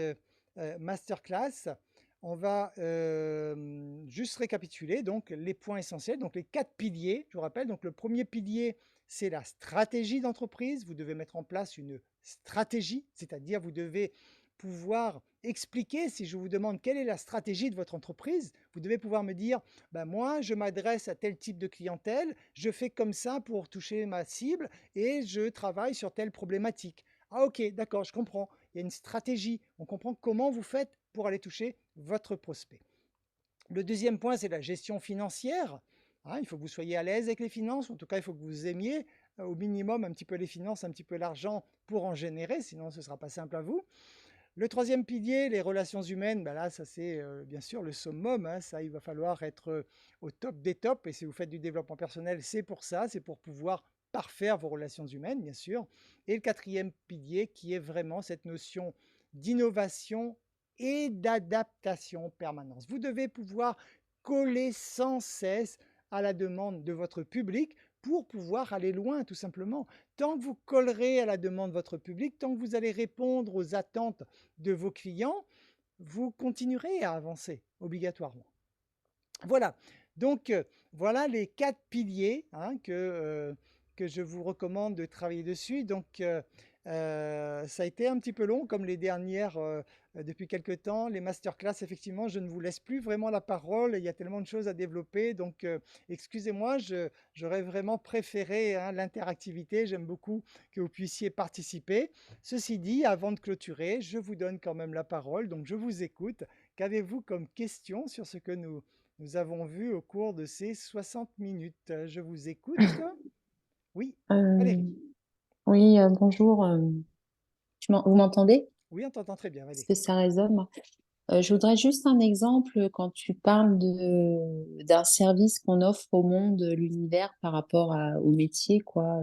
masterclass. On va juste récapituler donc les points essentiels, donc les 4 piliers, je vous rappelle. Donc le premier pilier, c'est la stratégie d'entreprise. Vous devez mettre en place une stratégie, c'est-à-dire vous devez pouvoir expliquer, si je vous demande quelle est la stratégie de votre entreprise, vous devez pouvoir me dire, ben moi, je m'adresse à tel type de clientèle, je fais comme ça pour toucher ma cible et je travaille sur telle problématique. Ah ok, d'accord, je comprends. Il y a une stratégie. On comprend comment vous faites pour aller toucher votre prospect. Le deuxième point, c'est la gestion financière. Hein, il faut que vous soyez à l'aise avec les finances. En tout cas, il faut que vous aimiez au minimum un petit peu les finances, un petit peu l'argent pour en générer. Sinon, ce ne sera pas simple à vous. Le troisième pilier, les relations humaines, ben là, ça c'est bien sûr le summum, hein, ça il va falloir être au top des tops, et si vous faites du développement personnel, c'est pour ça, c'est pour pouvoir parfaire vos relations humaines, bien sûr. Et le quatrième pilier qui est vraiment cette notion d'innovation et d'adaptation permanente. Vous devez pouvoir coller sans cesse à la demande de votre public pour pouvoir aller loin, tout simplement. Tant que vous collerez à la demande de votre public, tant que vous allez répondre aux attentes de vos clients, vous continuerez à avancer obligatoirement. Voilà, donc voilà les 4 piliers, hein, que je vous recommande de travailler dessus. Donc ça a été un petit peu long comme les dernières depuis quelque temps. Les masterclass, effectivement, je ne vous laisse plus vraiment la parole. Il y a tellement de choses à développer. Donc excusez-moi, j'aurais vraiment préféré, hein, l'interactivité. J'aime beaucoup que vous puissiez participer. Ceci dit, avant de clôturer, je vous donne quand même la parole. Donc je vous écoute. Qu'avez-vous comme question sur ce que nous avons vu au cours de ces 60 minutes? Je vous écoute. Oui, Euh, Valérie. oui, bonjour. Vous m'entendez? Oui, on t'entend très bien, Est-ce Valérie. que ça résonne? Je voudrais juste un exemple quand tu parles d'un service qu'on offre au monde, l'univers par rapport au métier, quoi.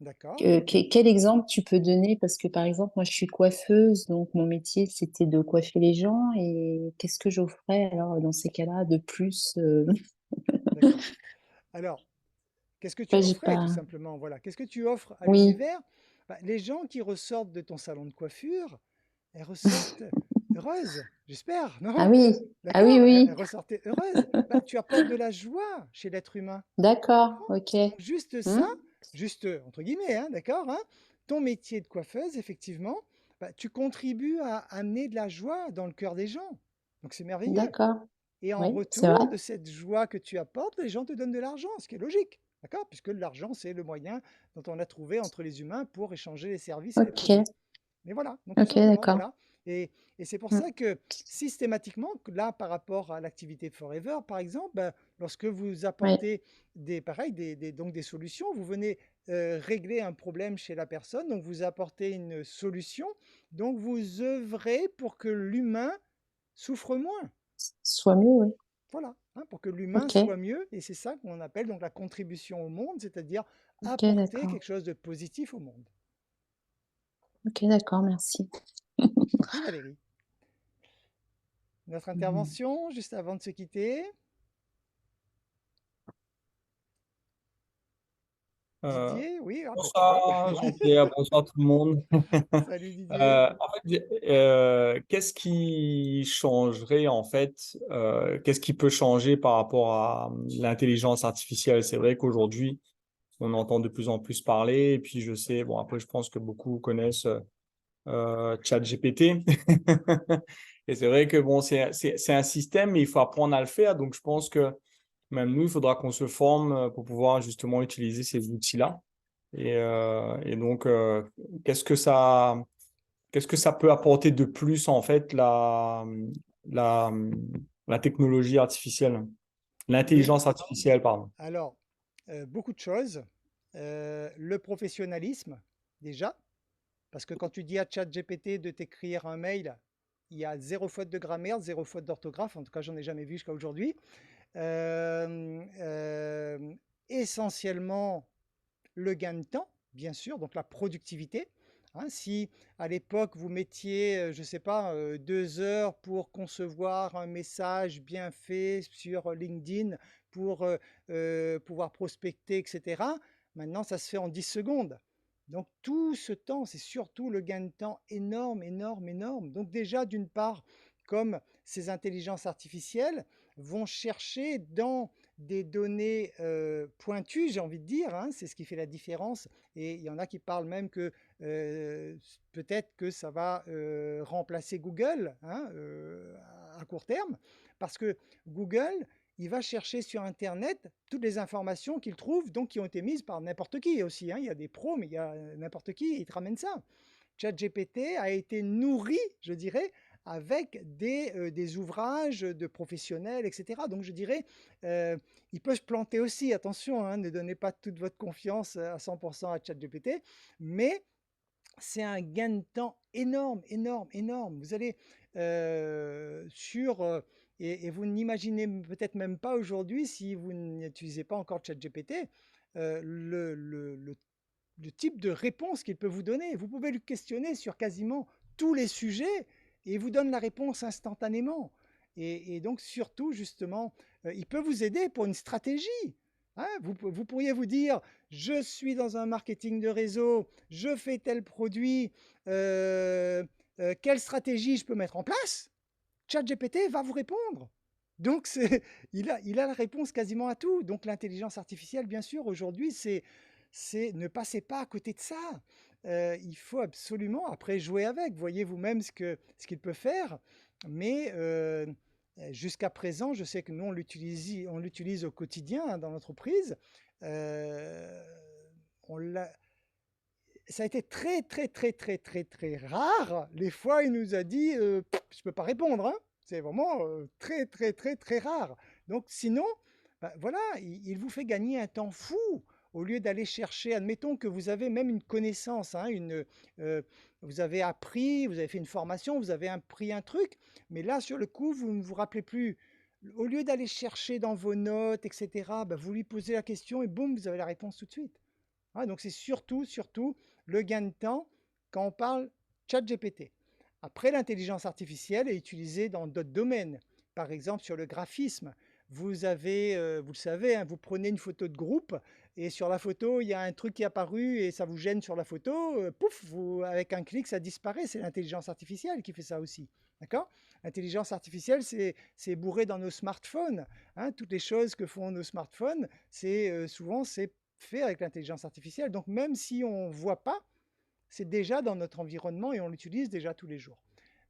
D'accord. Quel exemple tu peux donner? Parce que par exemple, moi je suis coiffeuse, donc mon métier c'était de coiffer les gens. Et qu'est-ce que j'offrais alors dans ces cas-là de plus? D'accord. Alors, qu'est-ce que tu Enfin, j'ai offrais tout pas. simplement? Voilà. Qu'est-ce que tu offres à Oui, l'univers? Bah, les gens qui ressortent de ton salon de coiffure, elles ressortent heureuses, j'espère, ah non? oui, ah oui, D'accord? Elles oui. ressortaient heureuses. Bah, tu apportes de la joie chez l'être humain. D'accord, Comprends. ok. Donc juste Hmm, ça, juste entre guillemets, hein, d'accord, hein, ton métier de coiffeuse, effectivement, bah, tu contribues à amener de la joie dans le cœur des gens. Donc c'est merveilleux. d'accord. Et en Oui, c'est vrai. retour de cette joie que tu apportes, les gens te donnent de l'argent, ce qui est logique, d'accord, puisque l'argent, c'est le moyen dont on a trouvé entre les humains pour échanger les services et les Ok, produits. Mais voilà, donc tout ok, simplement, d'accord. voilà. Et c'est pour Hmm, ça que systématiquement, là, par rapport à l'activité Forever, par exemple, ben, lorsque vous oui, apportez pareil, donc des solutions, vous venez régler un problème chez la personne, donc vous apportez une solution, donc vous œuvrez pour que l'humain souffre moins. soit mieux, oui. Voilà, hein, pour que l'humain Ok, soit mieux, et c'est ça qu'on appelle donc la contribution au monde, c'est-à-dire ok, apporter d'accord. quelque chose de positif au monde. Ok, d'accord, merci. Je t'en prie, Valérie. Notre Mhm. intervention, juste avant de se quitter. Euh, Didier, oui, ah bah, tu vois. Bonsoir Jean-Pierre, bonsoir tout le monde. Salut Didier. Qu'est-ce qui changerait en fait, qu'est-ce qui peut changer par rapport à l'intelligence artificielle? C'est vrai qu'aujourd'hui, on entend de plus en plus parler, et puis je sais, bon après je pense que beaucoup connaissent ChatGPT. Et c'est vrai que bon, c'est un système, mais il faut apprendre à le faire. Donc je pense que même nous, il faudra qu'on se forme pour pouvoir justement utiliser ces outils-là. Et donc, qu'est-ce que ça peut apporter de plus en fait la, la technologie artificielle, Dé- l'intelligence artificielle, pardon. Alors, beaucoup de choses. Le professionnalisme, déjà, parce que quand tu dis à ChatGPT de t'écrire un mail, il y a zéro faute de grammaire, zéro faute d'orthographe. En tout cas, j'en ai jamais vu jusqu'à aujourd'hui. Euh, euh, Essentiellement, le gain de temps, bien sûr, donc la productivité. Hein, si à l'époque vous mettiez, je ne sais pas, 2 heures pour concevoir un message bien fait sur LinkedIn pour pouvoir prospecter, etc., maintenant ça se fait en 10 secondes. Donc tout ce temps, c'est surtout le gain de temps énorme, énorme, énorme. Donc déjà, d'une part, comme ces intelligences artificielles vont chercher dans des données pointues, j'ai envie de dire, hein, c'est ce qui fait la différence. Et il y en a qui parlent même que euh, peut-être que ça va remplacer Google, hein, à court terme, parce que Google, il va chercher sur Internet toutes les informations qu'il trouve, donc qui ont été mises par n'importe qui aussi. Hein. Il y a des pros, mais il y a n'importe qui, il te ramène ça. ChatGPT a été nourri, je dirais, avec des ouvrages de professionnels, etc. Donc je dirais, euh, il peut se planter aussi, attention, hein, ne donnez pas toute votre confiance à 100% à ChatGPT, mais c'est un gain de temps énorme, énorme, énorme. Vous allez et vous n'imaginez peut-être même pas aujourd'hui, si vous n'utilisez pas encore ChatGPT, le type de réponse qu'il peut vous donner. Vous pouvez lui questionner sur quasiment tous les sujets et il vous donne la réponse instantanément. Et donc surtout, justement, il peut vous aider pour une stratégie. Hein, vous pourriez vous dire, je suis dans un marketing de réseau, je fais tel produit, quelle stratégie je peux mettre en place? ChatGPT va vous répondre. Donc, il a la réponse quasiment à tout. Donc, l'intelligence artificielle, bien sûr, aujourd'hui, ne passez pas à côté de ça. Il faut absolument, après, jouer avec. Voyez vous-même ce qu'il peut faire. Mais jusqu'à présent, je sais que nous, on l'utilise au quotidien hein, dans l'entreprise. Euh, on l'a, Ça a été très, très, très, très, très, très rare. Les fois, il nous a dit, je ne peux pas répondre. Hein. C'est vraiment très, très, très, très rare. Donc, sinon, bah, voilà, il vous fait gagner un temps fou. Au lieu d'aller chercher, admettons que vous avez même une connaissance, hein, vous avez appris, vous avez fait une formation, vous avez appris un truc, mais là, sur le coup, vous ne vous rappelez plus. Au lieu d'aller chercher dans vos notes, etc., bah, vous lui posez la question et boum, vous avez la réponse tout de suite. Ah, donc c'est surtout, surtout le gain de temps quand on parle ChatGPT. Après, l'intelligence artificielle est utilisée dans d'autres domaines. Par exemple, sur le graphisme, vous le savez, hein, vous prenez une photo de groupe et sur la photo, il y a un truc qui est apparu et ça vous gêne sur la photo. Pouf, avec un clic, ça disparaît. C'est l'intelligence artificielle qui fait ça aussi. D'accord? L'intelligence artificielle, c'est bourré dans nos smartphones. Hein. Toutes les choses que font nos smartphones, souvent, c'est fait avec l'intelligence artificielle. Donc même si on ne voit pas, c'est déjà dans notre environnement et on l'utilise déjà tous les jours.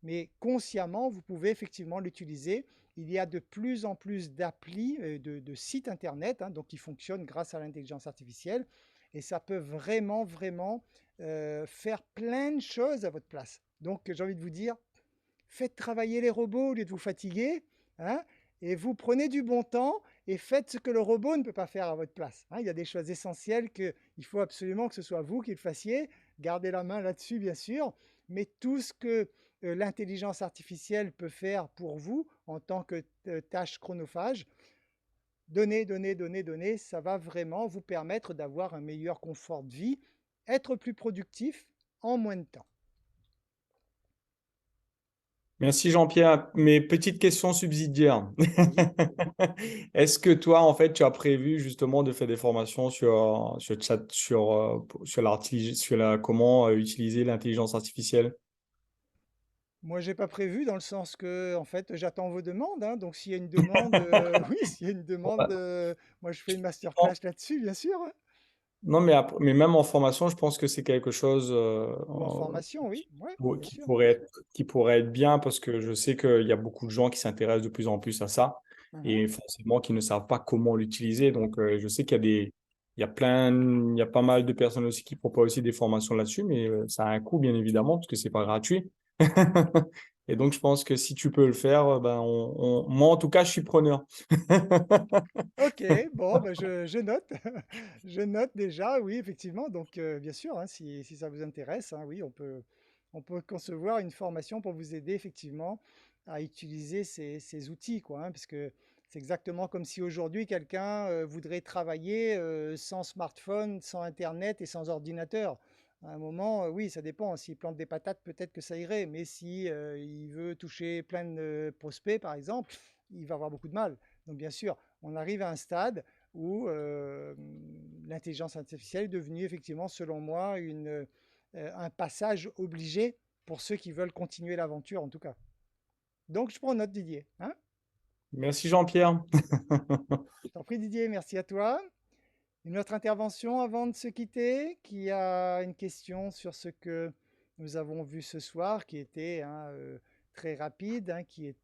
Mais consciemment, vous pouvez effectivement l'utiliser. Il y a de plus en plus d'applis, de sites internet, hein, donc qui fonctionnent grâce à l'intelligence artificielle. Et ça peut vraiment, vraiment faire plein de choses à votre place. Donc j'ai envie de vous dire, faites travailler les robots au lieu de vous fatiguer, hein, et vous prenez du bon temps et faites ce que le robot ne peut pas faire à votre place. Hein. Il y a des choses essentielles qu'il faut absolument que ce soit vous qui le fassiez. Gardez la main là-dessus, bien sûr, mais tout ce que l'intelligence artificielle peut faire pour vous en tant que tâche chronophage, donnez, donnez, donnez, donnez, ça va vraiment vous permettre d'avoir un meilleur confort de vie, être plus productif en moins de temps. Merci Jean-Pierre. Mes petites questions subsidiaires. Oui. Est-ce que toi, en fait, tu as prévu justement de faire des formations sur comment utiliser l'intelligence artificielle? Moi, j'ai pas prévu dans le sens que, en fait, j'attends vos demandes, hein. Donc, s'il y a une demande, oui, s'il y a une Bon, demande, bah, moi, je fais une je pense- masterclass là-dessus, bien sûr, hein. Non, mais même en formation, je pense que c'est quelque chose Ou en formation, oui, ouais, bien qui sûr. pourrait être bien parce que je sais qu'il y a beaucoup de gens qui s'intéressent de plus en plus à ça Mhm. et forcément qui ne savent pas comment l'utiliser. Donc, je sais il y a pas mal de personnes aussi qui proposent aussi des formations là-dessus, mais ça a un coût, bien évidemment, parce que c'est pas gratuit. Et donc, je pense que si tu peux le faire, ben, moi, en tout cas, je suis preneur. Ok, bon, ben, je note, je note déjà, oui, effectivement. Donc, bien sûr, hein, si ça vous intéresse, hein, oui, on peut concevoir une formation pour vous aider effectivement à utiliser ces outils, quoi, hein, parce que c'est exactement comme si aujourd'hui quelqu'un voudrait travailler sans smartphone, sans Internet et sans ordinateur. À un moment, oui, ça dépend. S'il plante des patates, peut-être que ça irait, mais si il veut toucher plein de prospects, par exemple, il va avoir beaucoup de mal. Donc, bien sûr, on arrive à un stade où l'intelligence artificielle est devenue effectivement, selon moi, un passage obligé pour ceux qui veulent continuer l'aventure, en tout cas. Donc, je prends note, Didier, hein. Merci Jean-Pierre. Je t'en prie, Didier, merci à toi. Une autre intervention avant de se quitter, qui a une question sur ce que nous avons vu ce soir, qui était hein, très rapide, hein, qui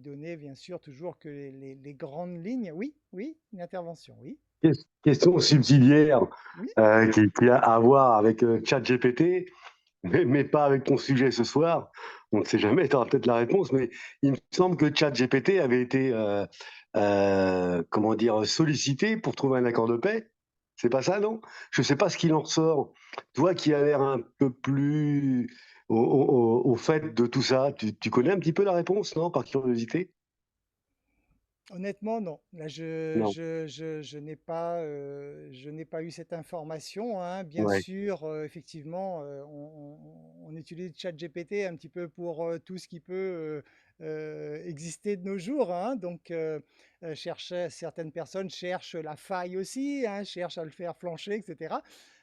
donnait bien sûr toujours que les grandes lignes. Oui, oui, une intervention, oui, Question subsidiaire oui. qui a à voir avec ChatGPT, mais pas avec ton sujet ce soir. On ne sait jamais, tu auras peut-être la réponse, mais il me semble que ChatGPT avait été comment dire, sollicité pour trouver un accord de paix. C'est pas ça, non? Je ne sais pas ce qu'il en ressort. Toi qui as l'air un peu plus au fait de tout ça, tu connais un petit peu la réponse, non? Par curiosité? Honnêtement, non. Là, Non. je n'ai pas eu cette information, hein. Bien Ouais. sûr, effectivement, on utilise ChatGPT un petit peu pour tout ce qui peut exister de nos jours, hein. Donc, certaines personnes cherchent la faille aussi, hein, cherchent à le faire flancher, etc.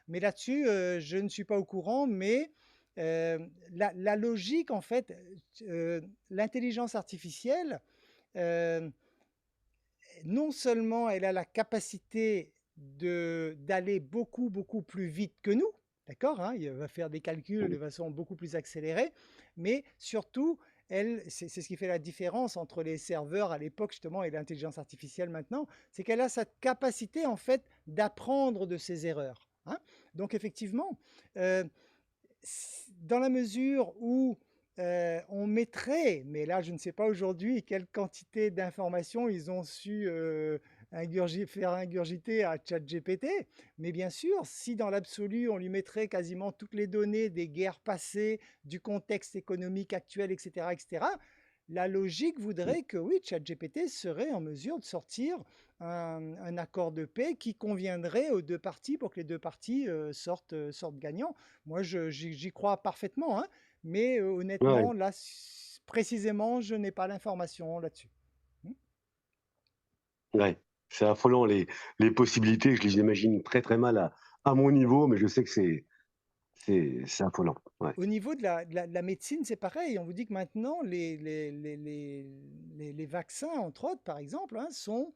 Mais là-dessus, je ne suis pas au courant. Mais euh, la logique, en fait, l'intelligence artificielle. euh, Non seulement elle a la capacité d'aller beaucoup, beaucoup plus vite que nous, d'accord, hein, il va faire des calculs de façon beaucoup plus accélérée, mais surtout, c'est ce qui fait la différence entre les serveurs à l'époque justement et l'intelligence artificielle maintenant, c'est qu'elle a cette capacité en fait d'apprendre de ses erreurs, hein. Donc effectivement, euh, dans la mesure où on mettrait, mais là je ne sais pas aujourd'hui quelle quantité d'informations ils ont su faire ingurgiter à ChatGPT, mais bien sûr, si dans l'absolu on lui mettrait quasiment toutes les données des guerres passées, du contexte économique actuel, etc., etc., la logique voudrait que oui, ChatGPT serait en mesure de sortir un accord de paix qui conviendrait aux deux parties pour que les deux parties sortent gagnants. Moi, j'y crois parfaitement, hein, mais Ouais. honnêtement, là, précisément, je n'ai pas l'information là-dessus. Hmm. Ouais, c'est affolant les possibilités. Je les imagine très très mal à mon niveau, mais je sais que c'est affolant. Ouais. Au niveau de la médecine, c'est pareil. On vous dit que maintenant, les vaccins, entre autres, par exemple, hein, sont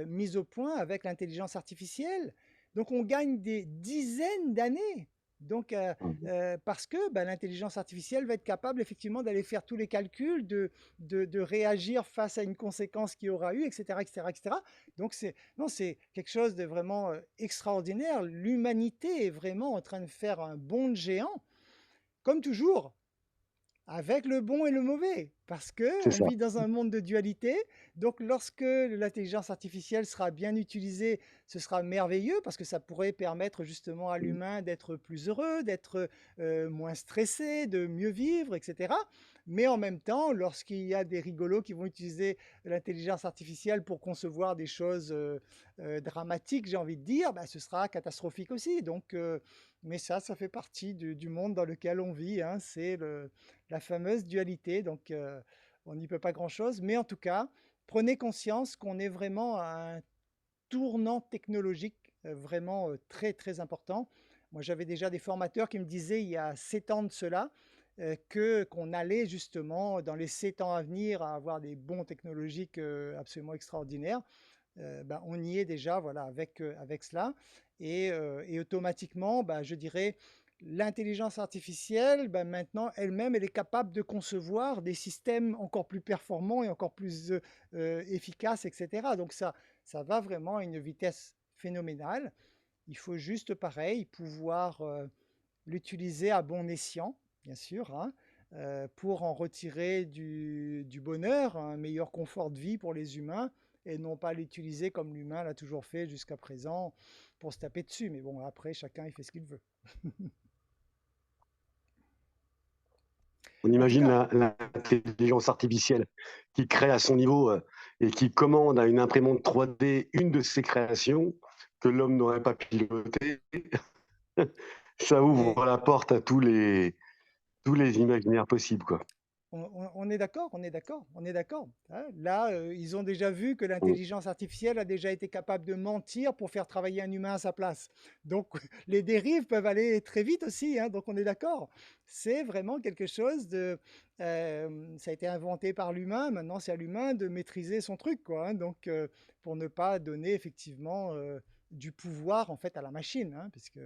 mis au point avec l'intelligence artificielle. Donc, on gagne des dizaines d'années. Donc, parce que ben, l'intelligence artificielle va être capable effectivement d'aller faire tous les calculs, de réagir face à une conséquence qu'il y aura eu, etc., etc., etc. Donc, non, c'est quelque chose de vraiment extraordinaire. L'humanité est vraiment en train de faire un bond de géant, comme toujours, avec le bon et le mauvais, parce que C'est on ça. vit dans un monde de dualité. Donc, lorsque l'intelligence artificielle sera bien utilisée, ce sera merveilleux, parce que ça pourrait permettre justement à l'humain d'être plus heureux, d'être moins stressé, de mieux vivre, etc. Mais en même temps, lorsqu'il y a des rigolos qui vont utiliser l'intelligence artificielle pour concevoir des choses dramatiques, j'ai envie de dire, bah, ce sera catastrophique aussi. Donc, Mais ça fait partie du monde dans lequel on vit, hein. C'est la fameuse dualité, donc on n'y peut pas grand-chose. Mais en tout cas, prenez conscience qu'on est vraiment à un tournant technologique vraiment très très important. Moi, j'avais déjà des formateurs qui me disaient il y a 7 ans de cela qu'on allait justement dans les 7 ans à venir à avoir des bons technologiques absolument extraordinaires. Ben, on y est déjà voilà, avec cela. Et automatiquement, ben, je dirais, l'intelligence artificielle, ben, maintenant, elle-même, elle est capable de concevoir des systèmes encore plus performants et encore plus efficaces, etc. Donc ça va vraiment à une vitesse phénoménale. Il faut juste, pareil, pouvoir l'utiliser à bon escient, bien sûr, hein, pour en retirer du bonheur, un meilleur confort de vie pour les humains, et non pas l'utiliser comme l'humain l'a toujours fait jusqu'à présent pour se taper dessus. Mais bon, après, chacun, il fait ce qu'il veut. On En tout imagine cas, l'intelligence artificielle qui crée à son niveau et qui commande à une imprimante 3D une de ses créations que l'homme n'aurait pas piloté. Ça mais ouvre la porte à tous les imaginaires possibles, quoi. on est d'accord, on est d'accord, on est d'accord, hein. Là, ils ont déjà vu que Mm. l'intelligence artificielle a déjà été capable de mentir pour faire travailler un humain à sa place. Donc, les dérives peuvent aller très vite aussi, hein, donc on est d'accord. C'est vraiment quelque chose ça a été inventé par l'humain, maintenant c'est à l'humain de maîtriser son truc, quoi, hein. Donc, pour ne pas donner effectivement du pouvoir en fait à la machine, hein, puisque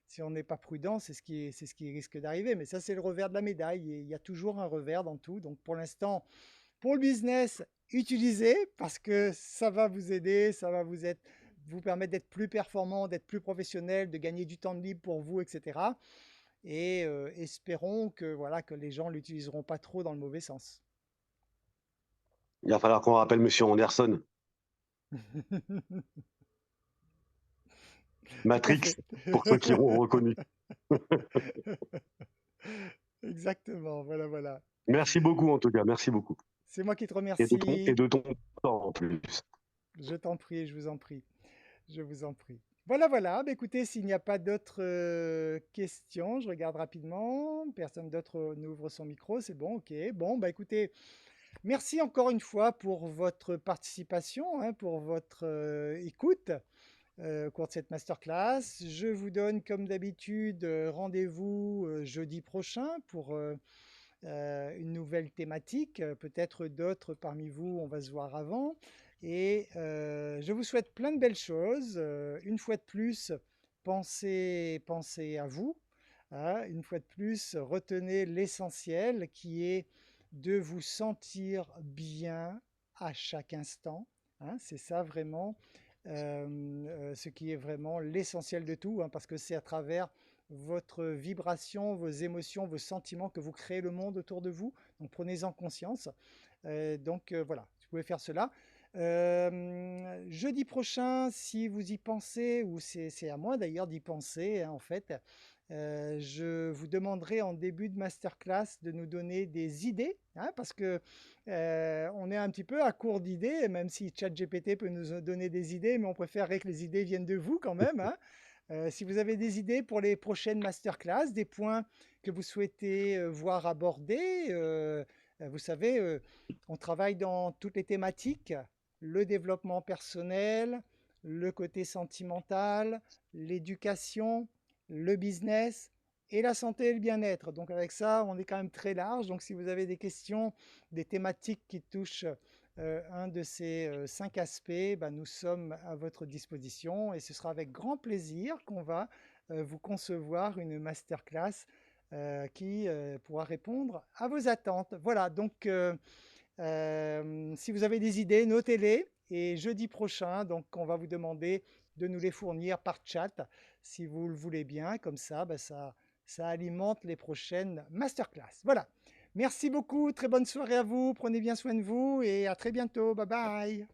si on n'est pas prudent, c'est ce qui risque d'arriver. Mais ça, c'est le revers de la médaille. Et il y a toujours un revers dans tout. Donc, pour l'instant, pour le business, utilisez parce que ça va vous aider, ça va vous permettre d'être plus performant, d'être plus professionnel, de gagner du temps de libre pour vous, etc. Et espérons que, voilà, que les gens ne l'utiliseront pas trop dans le mauvais sens. Il va falloir qu'on rappelle Monsieur Anderson. Tout à Matrix, fait. pour ceux qui auront reconnu. Exactement. Voilà, voilà. Merci beaucoup, en tout cas. Merci beaucoup. C'est moi qui te Et remercie. de ton temps, en plus. Je t'en prie, je vous en prie. Je vous en prie. Voilà, voilà. Bah, écoutez, s'il n'y a pas d'autres questions, je regarde rapidement. Personne d'autre n'ouvre son micro, c'est bon, ok. Bon, bah écoutez, merci encore une fois pour votre participation, hein, pour votre écoute au cours de cette masterclass. Je vous donne, comme d'habitude, rendez-vous jeudi prochain pour une nouvelle thématique. Peut-être d'autres parmi vous, on va se voir avant. Et je vous souhaite plein de belles choses. Une fois de plus, pensez à vous, hein. Une fois de plus, retenez l'essentiel qui est de vous sentir bien à chaque instant, hein. C'est ça vraiment ce qui est vraiment l'essentiel de tout, hein, parce que c'est à travers votre vibration, vos émotions, vos sentiments que vous créez le monde autour de vous. Donc prenez-en conscience. Voilà, vous pouvez faire cela. Jeudi prochain, si vous y pensez, ou c'est à moi d'ailleurs d'y penser, hein, en fait, je vous demanderai en début de masterclass de nous donner des idées, hein, parce que on est un petit peu à court d'idées, même si ChatGPT peut nous donner des idées, mais on préférerait que les idées viennent de vous quand même, hein. Si vous avez des idées pour les prochaines masterclass, des points que vous souhaitez voir abordés, vous savez, on travaille dans toutes les thématiques, le développement personnel, le côté sentimental, l'éducation, le business et la santé et le bien-être. Donc avec ça, on est quand même très large. Donc si vous avez des questions, des thématiques qui touchent un de ces 5 aspects, ben, nous sommes à votre disposition et ce sera avec grand plaisir qu'on va vous concevoir une masterclass qui pourra répondre à vos attentes. Voilà, donc si vous avez des idées, notez-les et jeudi prochain, donc on va vous demander de nous les fournir par chat si vous le voulez bien, comme ça, ben, ça alimente les prochaines masterclass. Voilà. Merci beaucoup, très bonne soirée à vous, prenez bien soin de vous et à très bientôt. Bye bye.